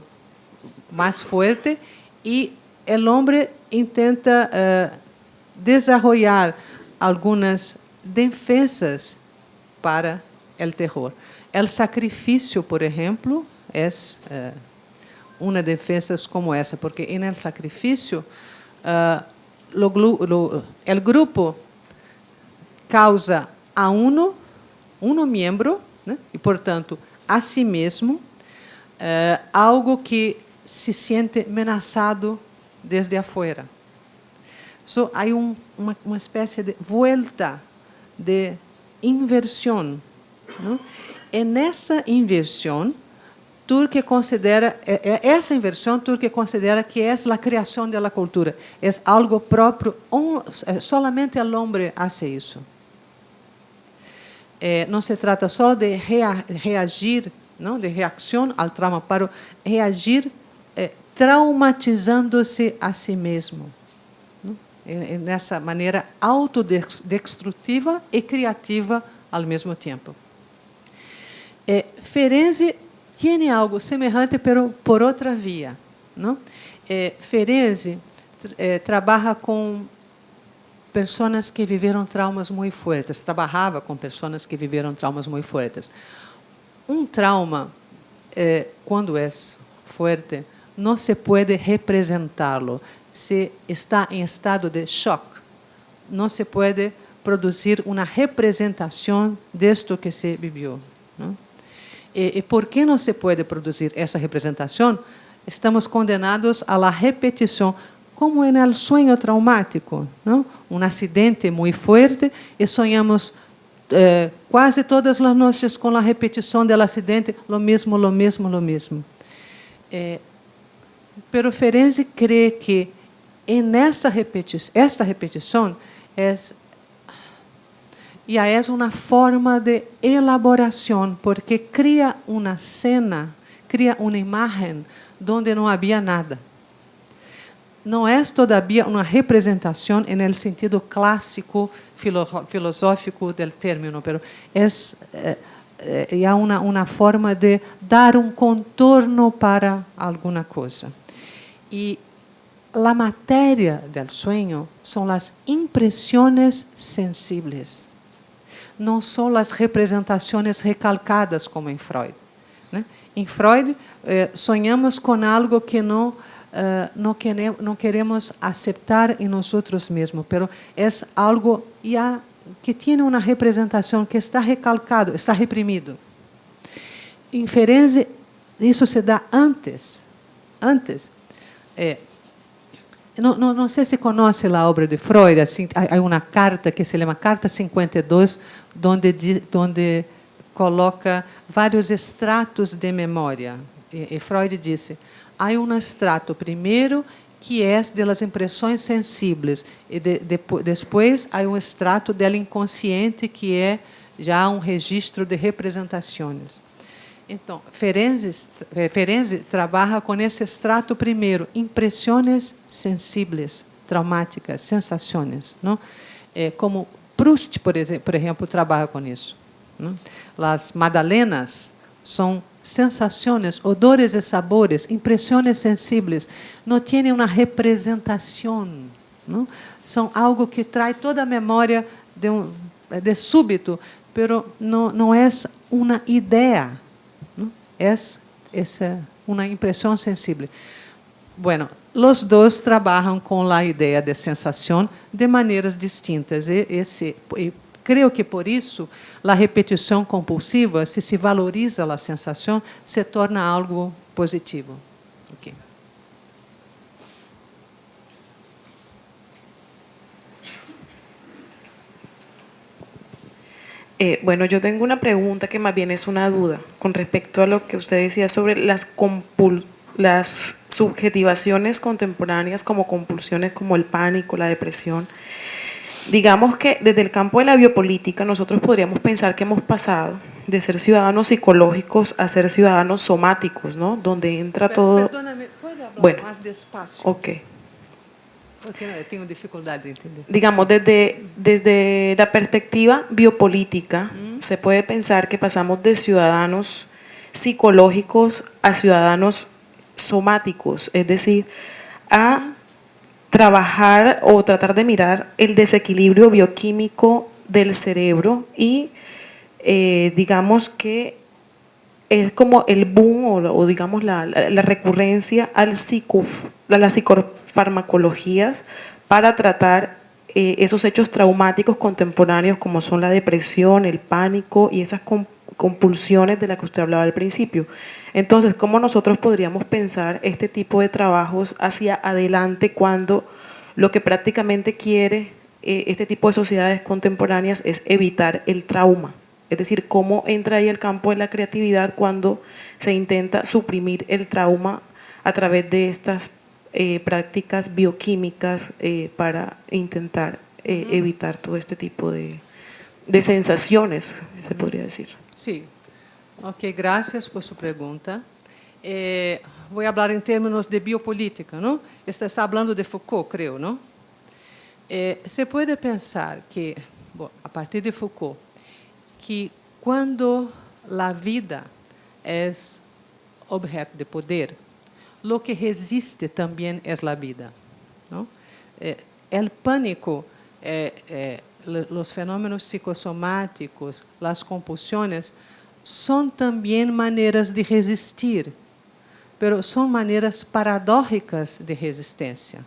A: mais forte e o homem intenta desenvolver algumas defesas para o terror. O sacrifício, por exemplo, é uma defesa como essa, porque no sacrifício o grupo causa a um membro, né? E, portanto, a si mesmo, algo que se sente ameaçado desde afuera. Há uma espécie de volta de inversão, não? E nessa inversão, Turque considera que é a criação da cultura, é algo próprio, solamente o homem faz isso. Não se trata só de reagir, não, de reação ao trauma, para reagir traumatizando-se a si mesmo, não? Nessa maneira autodestrutiva e criativa ao mesmo tempo. Ferenczi tem algo semelhante, pero por outra via, não? Ferenczi trabalha com pessoas que viveram traumas muito fortes. Trabalhava com pessoas que viveram traumas muito fortes. Trauma, quando é forte, não se pode representá-lo. Se está em estado de choque, não se pode produzir uma representação disto que se viveu, não? E por que não se pode produzir essa representação? Estamos condenados à repetição, como no sonho traumático, não? Um acidente muito forte e sonhamos quase todas as noites com a repetição do acidente, lo mesmo. Pero Ferenczi crê que esta repetição é uma forma de elaboração, porque cria uma cena, cria uma imagem onde não havia nada. Não é todavia uma representação no sentido clássico filosófico do término, pero é uma forma de dar um contorno para alguma coisa. E a matéria do sonho são as impressões sensíveis. Não são as representações recalcadas, como em Freud, né? Em Freud, sonhamos com algo que não queremos aceitar em nós mesmos, mas é algo que tem uma representação que está recalcado, está reprimido. Em Ferenczi, isso se dá antes. Não sei se conhece a obra de Freud. Assim, há uma carta que se chama Carta 52, onde coloca vários estratos de memória. E Freud disse: há um estrato primeiro que é das impressões sensíveis, e depois há um estrato do inconsciente que é já um registro de representações. Então, Ferenczi trabalha com esse estrato primeiro, impressões sensíveis, traumáticas, sensações, não? Como Proust, por exemplo, trabalha com isso. Né? As Madalenas são sensações, odores e sabores, impressões sensíveis. Não têm uma representação. Não? São algo que traz toda a memória de súbito, mas não é uma ideia. Não? É uma impressão sensível. Bueno, os dois trabalham com a ideia de sensação de maneiras distintas. E creio que, por isso, a repetição compulsiva, se valoriza a sensação, se torna algo positivo. Okay.
D: Bueno, yo tengo una pregunta que más bien es una duda con respecto a lo que usted decía sobre las subjetivaciones contemporáneas como compulsiones como el pánico, la depresión. Digamos que desde el campo de la biopolítica nosotros podríamos pensar que hemos pasado de ser ciudadanos psicológicos a ser ciudadanos somáticos, ¿no? Donde entra todo...
A: Perdóname, ¿puede hablar
D: Bueno,
A: más despacio?
D: Ok.
A: Porque tengo dificultad de entender.
D: Digamos, desde la perspectiva biopolítica, se puede pensar que pasamos de ciudadanos psicológicos a ciudadanos somáticos, es decir, a trabajar o tratar de mirar el desequilibrio bioquímico del cerebro y digamos que es como el boom o digamos la recurrencia a las psicofarmacologías para tratar esos hechos traumáticos contemporáneos como son la depresión, el pánico y esas compulsiones de las que usted hablaba al principio. Entonces, ¿cómo nosotros podríamos pensar este tipo de trabajos hacia adelante cuando lo que prácticamente quiere este tipo de sociedades contemporáneas es evitar el trauma? Es decir, ¿cómo entra ahí el campo de la creatividad cuando se intenta suprimir el trauma a través de estas prácticas bioquímicas para intentar evitar todo este tipo de sensaciones, si se podría decir?
A: Sí. Ok, gracias por su pregunta. Voy a hablar en términos de biopolítica, ¿no? Está hablando de Foucault, creo, ¿no? Se puede pensar que, a partir de Foucault, que quando a vida é objeto de poder, lo que resiste também é a vida. Não? O pânico, os fenômenos psicossomáticos, as compulsões, são também maneiras de resistir, mas são maneiras paradójicas de resistência.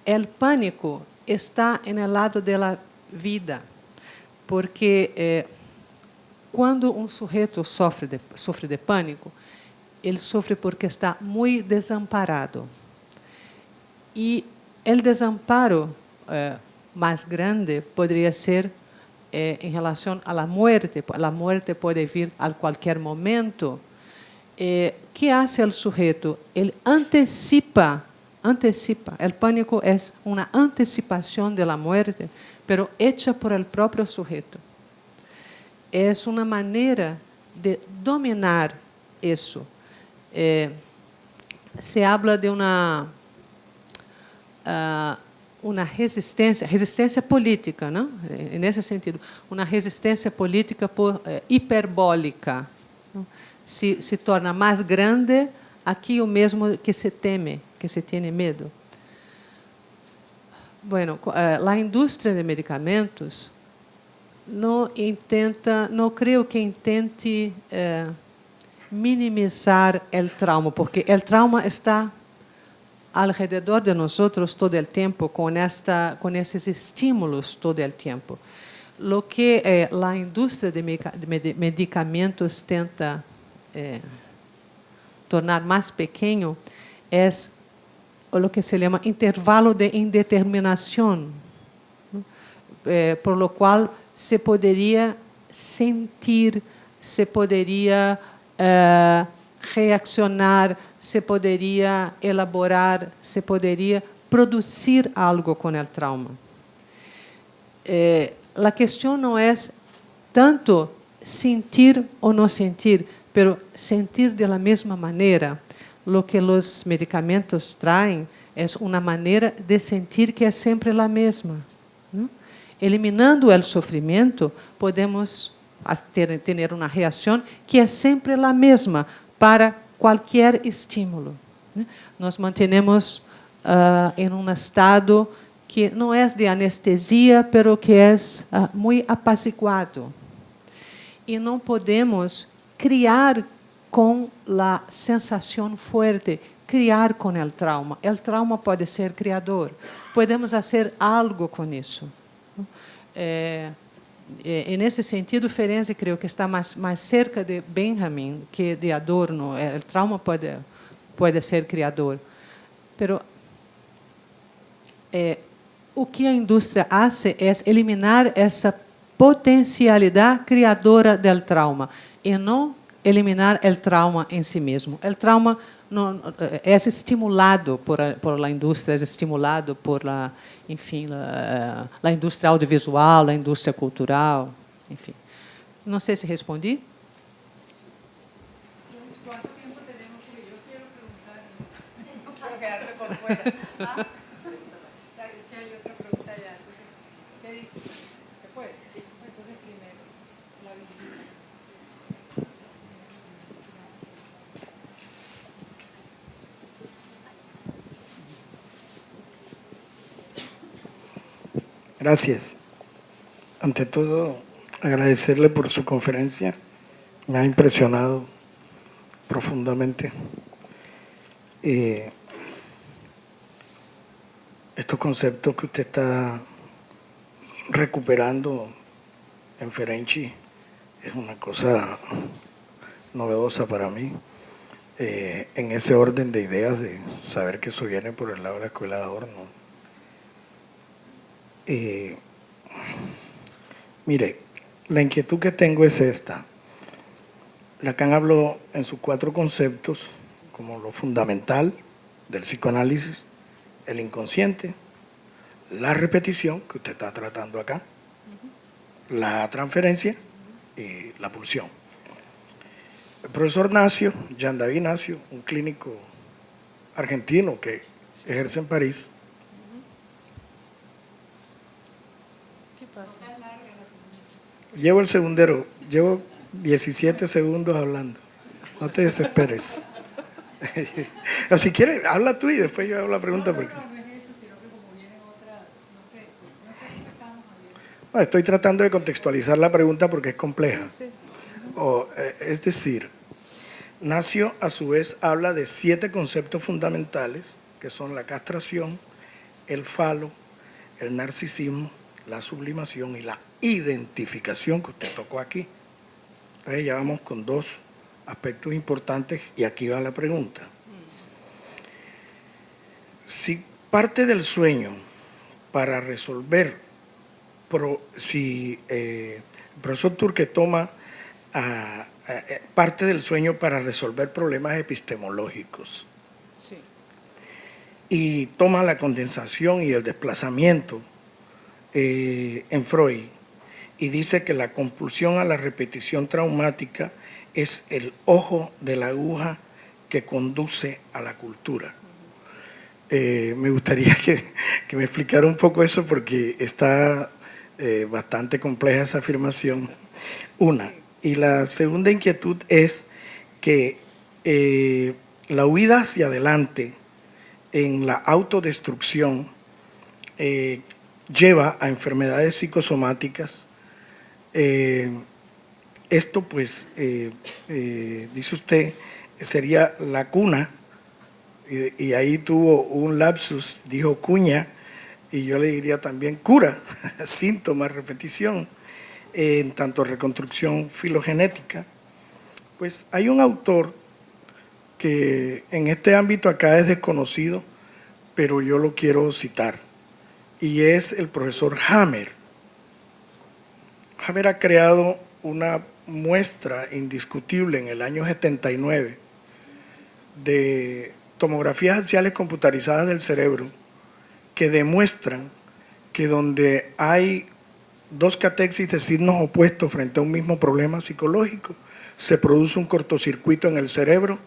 A: O pânico está no lado da vida, porque quando sujeito sofre de pânico, ele sofre porque está muito desamparado. E o desamparo mais grande poderia ser em relação à morte. A morte pode vir a qualquer momento. Que faz o sujeito? Ele antecipa. O pânico é uma antecipação da morte, pero hecha por el próprio sujeito. É uma maneira de dominar isso. Se habla de uma resistência política, não? Nesse sentido, uma resistência política hiperbólica. Não? Se torna mais grande aqui o mesmo que se teme, que se tem medo. Bueno, a indústria de medicamentos não creio que intente minimizar o trauma, porque o trauma está ao redor de nós todo o tempo, com esses estímulos todo o tempo. Lo que a indústria de medicamentos tenta tornar mais pequeno é o que se chama intervalo de indeterminação, por lo qual se poderia sentir, se poderia reaccionar, se poderia elaborar, se poderia produzir algo com o trauma. A questão não é tanto sentir ou não sentir, mas sentir da mesma maneira. Lo que os medicamentos traem é uma maneira de sentir que é sempre a mesma. Não? eliminando o sofrimento, podemos ter uma reação que é sempre a mesma para qualquer estímulo. Nós mantenemos em um estado que não é de anestesia, pero que é muito apaciguado. E não podemos criar com a sensação forte, criar com o trauma. O trauma pode ser criador. Podemos fazer algo com isso. Nesse sentido, Ferenczi creio que está mais cerca de Benjamin que de Adorno. O trauma pode ser criador. Pero o que a indústria faz é eliminar essa potencialidade criadora do trauma e não eliminar o trauma em si mesmo. O trauma não, é estimulado por a indústria, é estimulado por a indústria audiovisual, a indústria cultural, enfim. Não sei se respondi.
B: ¿Cuánto tiempo tenemos? Porque yo quiero preguntar. No quiero quedarme por fuera. Hay otra pregunta ya. Entonces, ¿qué dices? ¿Se puede? Sí. Entonces, primero, la visita.
E: Gracias. Ante todo, agradecerle por su conferencia. Me ha impresionado profundamente. Estos conceptos que usted está recuperando en Ferenczi es una cosa novedosa para mí. En ese orden de ideas, de saber que eso viene por el lado de la escuela de Adorno. Mire, la inquietud que tengo es esta. Lacan habló en sus 4 conceptos como lo fundamental del psicoanálisis, el inconsciente, la repetición, que usted está tratando acá, la transferencia y la pulsión. El profesor Nacio, Jean David Nacio, un clínico argentino que ejerce en París, llevo el segundero, llevo 17 segundos hablando. No te desesperes. O si quieres, habla tú y después yo hago la pregunta. Porque... No, estoy tratando de contextualizar la pregunta porque es compleja. Es decir, Nacio a su vez habla de 7 conceptos fundamentales, que son la castración, el falo, el narcisismo, la sublimación y la identificación que usted tocó aquí. Entonces ya vamos con 2 aspectos importantes y aquí va la pregunta. Si parte del sueño para resolver, el profesor Turque toma parte del sueño para resolver problemas epistemológicos, sí, y toma la condensación y el desplazamiento en Freud, y dice que la compulsión a la repetición traumática es el ojo de la aguja que conduce a la cultura. Me gustaría que me explicara un poco eso porque está bastante compleja esa afirmación. Una. Y la segunda inquietud es que la huida hacia adelante en la autodestrucción lleva a enfermedades psicosomáticas. Esto, pues, dice usted, sería la cuna, y ahí tuvo un lapsus, dijo cuña, y yo le diría también cura, síntomas, repetición, en tanto reconstrucción filogenética. Pues hay un autor que en este ámbito acá es desconocido, pero yo lo quiero citar, y es el profesor Hammer. Hammer ha creado una muestra indiscutible en el año 79 de tomografías axiales computarizadas del cerebro que demuestran que donde hay 2 catexis de signos opuestos frente a un mismo problema psicológico, se produce un cortocircuito en el cerebro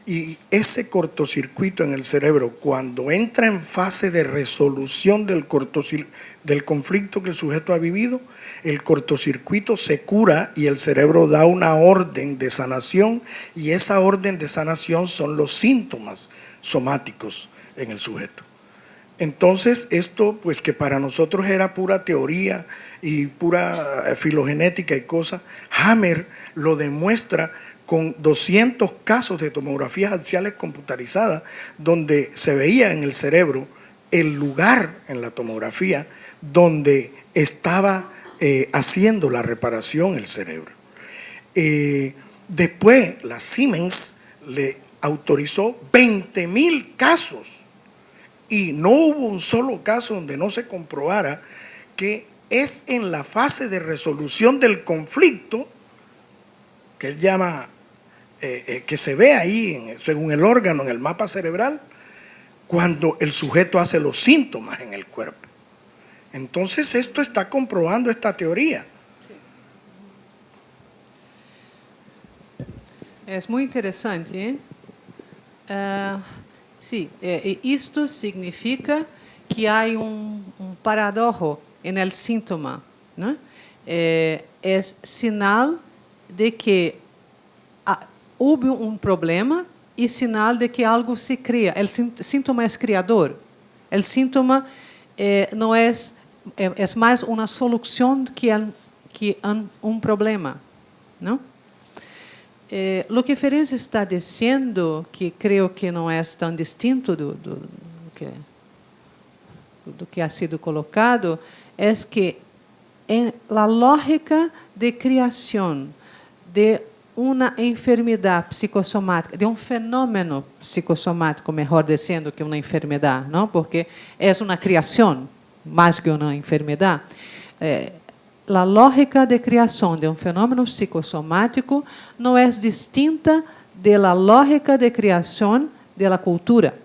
E: Y ese cortocircuito en el cerebro, cuando entra en fase de resolución del conflicto que el sujeto ha vivido, el cortocircuito se cura y el cerebro da una orden de sanación, y esa orden de sanación son los síntomas somáticos en el sujeto. Entonces, esto, pues que para nosotros era pura teoría y pura filogenética y cosas, Hammer lo demuestra con 200 casos de tomografías axiales computarizadas, donde se veía en el cerebro el lugar en la tomografía donde estaba haciendo la reparación el cerebro. Después, la Siemens le autorizó 20.000 casos y no hubo un solo caso donde no se comprobara que es en la fase de resolución del conflicto, que él llama, que se ve ahí, según el órgano, en el mapa cerebral, cuando el sujeto hace los síntomas en el cuerpo. Entonces, esto está comprobando esta teoría.
A: Es muy interesante. Sí, esto significa que hay un paradojo en el síntoma, ¿no? Es sinal de que hubo un problema y señal de que algo se crea. El síntoma es creador. El síntoma no es más una solución que un problema, ¿no? Lo que Ferenczi está diciendo, que creo que no es tan distinto do que ha sido colocado, es que en la lógica de creación de uma enfermidade psicossomática, de um fenômeno psicossomático, melhor dizendo, que uma enfermidade, não? Porque é uma criação, mais que uma enfermidade. A lógica de criação de um fenômeno psicossomático não é distinta da lógica de criação da cultura.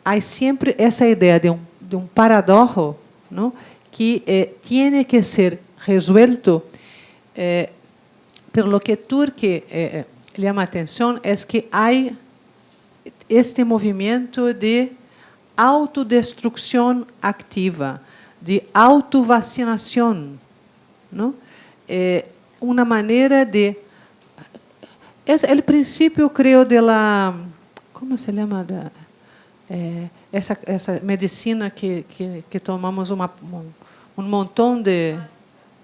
A: Há sempre essa ideia de um paradoxo, não? Que tem que ser resuelto. Pero lo que Turkey llama a atención es que hay este movimiento de autodestrucción activa, de autovacinación, ¿no? Una manera de... Es el principio, creo, de la... ¿Cómo se llama? Esa medicina que tomamos un montón de...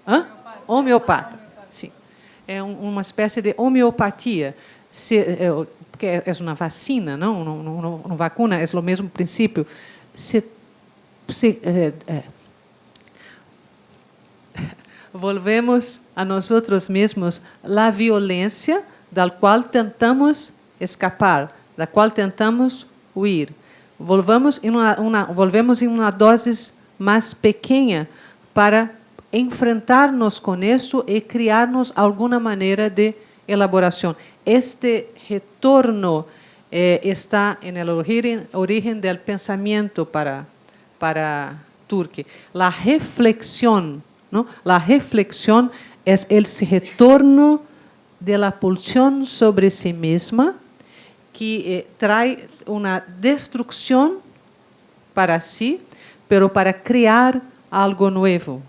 A: ¿Ah? Homeopata, sí. É uma espécie de homeopatia, que é uma vacina, não? Uma vacuna é o mesmo princípio. Volvemos a nós mesmos a violência da qual tentamos escapar, da qual tentamos huir. Volvemos em uma dose mais pequena para enfrentar-nos com isso e criar-nos alguma maneira de elaboração. Este retorno está no origen do pensamento para Turkey. A reflexão, ¿no? A reflexão é esse retorno de la pulsión sobre si mesma que trae uma destruição para si, pero para criar algo novo.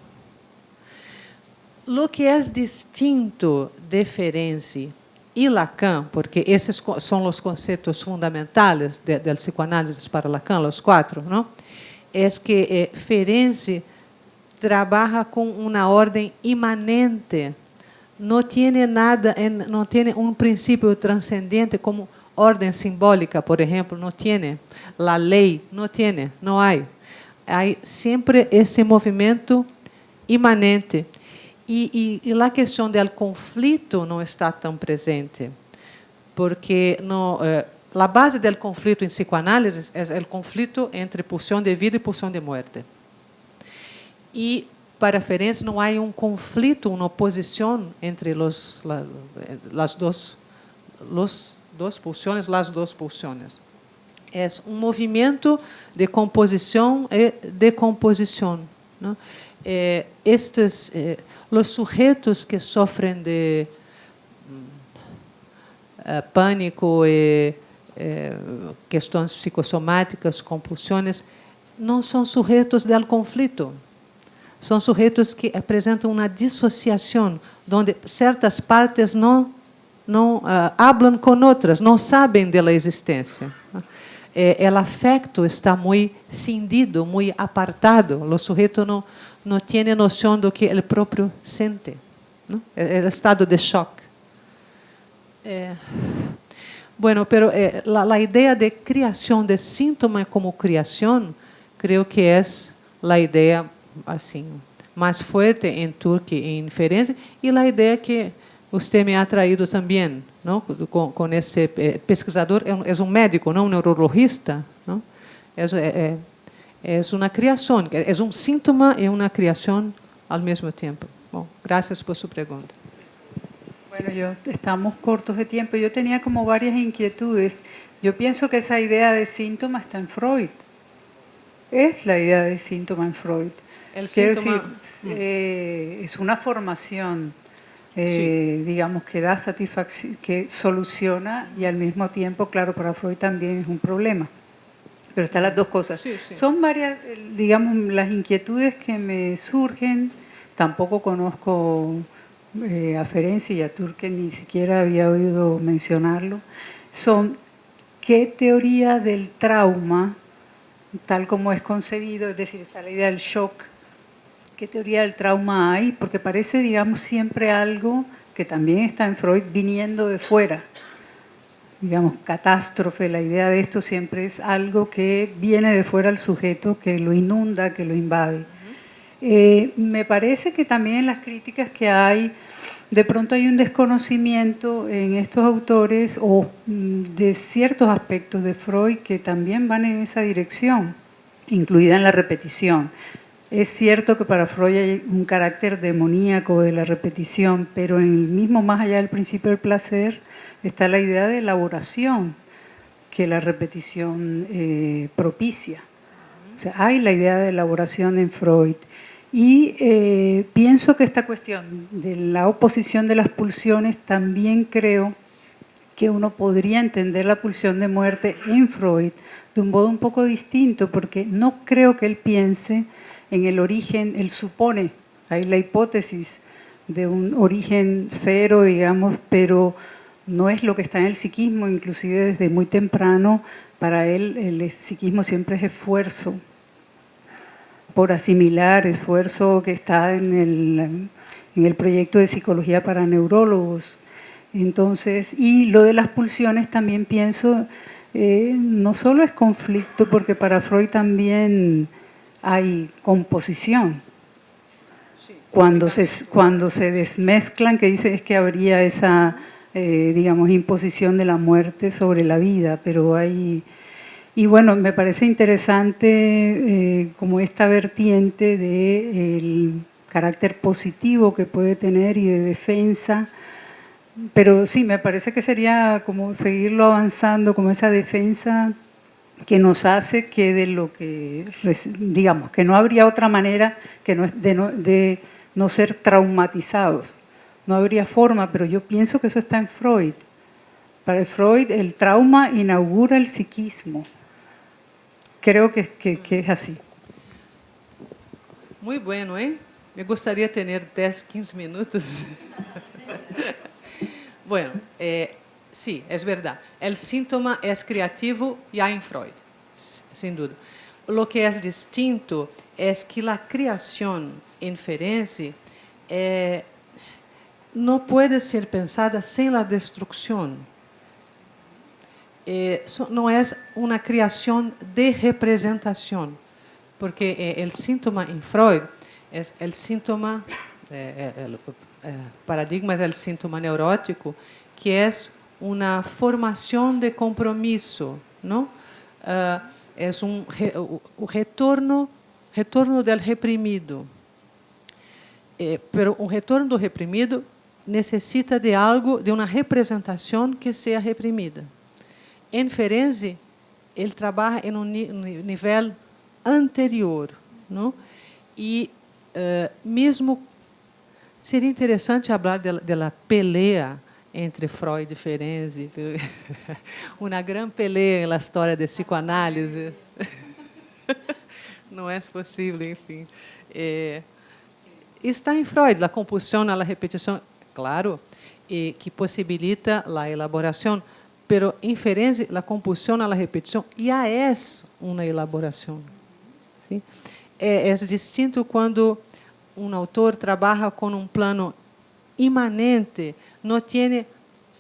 A: Lo que é distinto de Ferenczi e Lacan, porque esses são os conceitos fundamentais do psicoanálisis para Lacan, os quatro, não? É que Ferenczi trabalha com uma ordem imanente, não tem nada, não tem um princípio transcendente como ordem simbólica, por exemplo, não tem. A lei não tem, não há. Há sempre esse movimento imanente. E a questão do conflito não está tão presente, porque a base do conflito em psicoanálise é o conflito entre pulsão de vida e pulsão de morte. E para Ferenczi não há um conflito, uma oposição entre as duas pulsões, as duas pulsões. É um movimento de composição e decomposição, não? Os sujeitos que sofrem de pânico e questões psicossomáticas, compulsões, não são sujeitos ao conflito. São sujeitos que apresentam uma dissociação, onde certas partes não hablam com outras, não sabem da existência. O afecto está muito cindido, muito apartado. O sujeito não tem noção do que ele próprio sente. ¿No? El estado de choque. Bueno, pero la idea de creación de síntoma como creación, creo que es la idea assim más fuerte en Turkey e inferencia, y la idea que usted me ha traído también, ¿no? con ese pesquisador, es un médico, no un neurologista, ¿no? Es una creación, es un síntoma y una creación al mismo tiempo. Bom, gracias por su pregunta.
B: Bueno, estamos cortos de tiempo. Yo tenía como varias inquietudes. Yo pienso que esa idea de síntoma está en Freud. Es la idea de síntoma en Freud. Quiero decir, es una formación, digamos, que da satisfacción, que soluciona y al mismo tiempo, claro, para Freud también es un problema. Pero están las dos cosas.
A: Sí.
B: Son varias, digamos, las inquietudes que me surgen. Tampoco conozco a Ferenczi y a Turkey, ni siquiera había oído mencionarlo. Son qué teoría del trauma, tal como es concebido, es decir, está la idea del shock, qué teoría del trauma hay, porque parece, digamos, siempre algo que también está en Freud viniendo de fuera. Digamos, catástrofe, la idea de esto siempre es algo que viene de fuera al sujeto, que lo inunda, que lo invade. Me parece que también en las críticas que hay, de pronto hay un desconocimiento en estos autores o de ciertos aspectos de Freud que también van en esa dirección, incluida en la repetición. Es cierto que para Freud hay un carácter demoníaco de la repetición, pero en el mismo, más allá del principio del placer, está la idea de elaboración que la repetición propicia. O sea, hay la idea de elaboración en Freud. Y pienso que esta cuestión de la oposición de las pulsiones, también creo que uno podría entender la pulsión de muerte en Freud de un modo un poco distinto, porque no creo que él piense en el origen, él supone, hay la hipótesis de un origen cero, digamos, pero no es lo que está en el psiquismo, inclusive desde muy temprano, para él el psiquismo siempre es esfuerzo por asimilar, esfuerzo que está en el proyecto de psicología para neurólogos. Entonces, y lo de las pulsiones también pienso, no solo es conflicto, porque para Freud también hay composición. Cuando se desmezclan, que dice es que habría esa, digamos, imposición de la muerte sobre la vida, pero hay... Y bueno, me parece interesante como esta vertiente del carácter positivo que puede tener y de defensa, pero sí, me parece que sería como seguirlo avanzando, como esa defensa que nos hace que de lo que, digamos, que no habría otra manera que de no ser traumatizados. No habría forma, pero yo pienso que eso está en Freud. Para Freud el trauma inaugura el psiquismo. Creo que es así.
A: Muy bueno, ¿eh? Me gustaría tener 10, 15 minutos. Bueno, sí, es verdad. El síntoma es creativo ya en Freud, sin duda. Lo que es distinto es que la creación en Ferenczi no puede ser pensada sin la destrucción. No es una creación de representación, porque el síntoma en Freud es el síntoma, el paradigma es el síntoma neurótico, que es una formación de compromiso, ¿no? Es un retorno del reprimido. Pero un retorno del reprimido necesita de algo, de una representación que sea reprimida. En Ferenczi, ele trabalha em nível anterior, não? E mesmo seria interessante falar da pelea entre Freud e Ferenczi, uma grande pelea na história da psicoanálise. Não é possível, enfim. Está em Freud, a compulsão à repetição, claro, que possibilita a elaboração, pero em Ferenczi, a compulsão à repetição já é uma elaboração. Sim? É distinto quando um autor trabalha com um plano imanente, não tem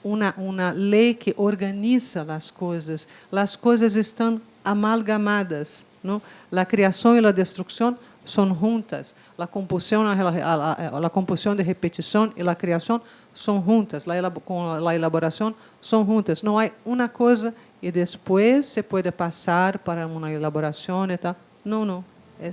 A: uma lei que organiza as coisas estão amalgamadas, não? A criação e a destruição são juntas, a compulsão de repetição e a criação são juntas, a elaboração são juntas. Não há uma coisa e depois se pode passar para uma elaboração e tal. Não, é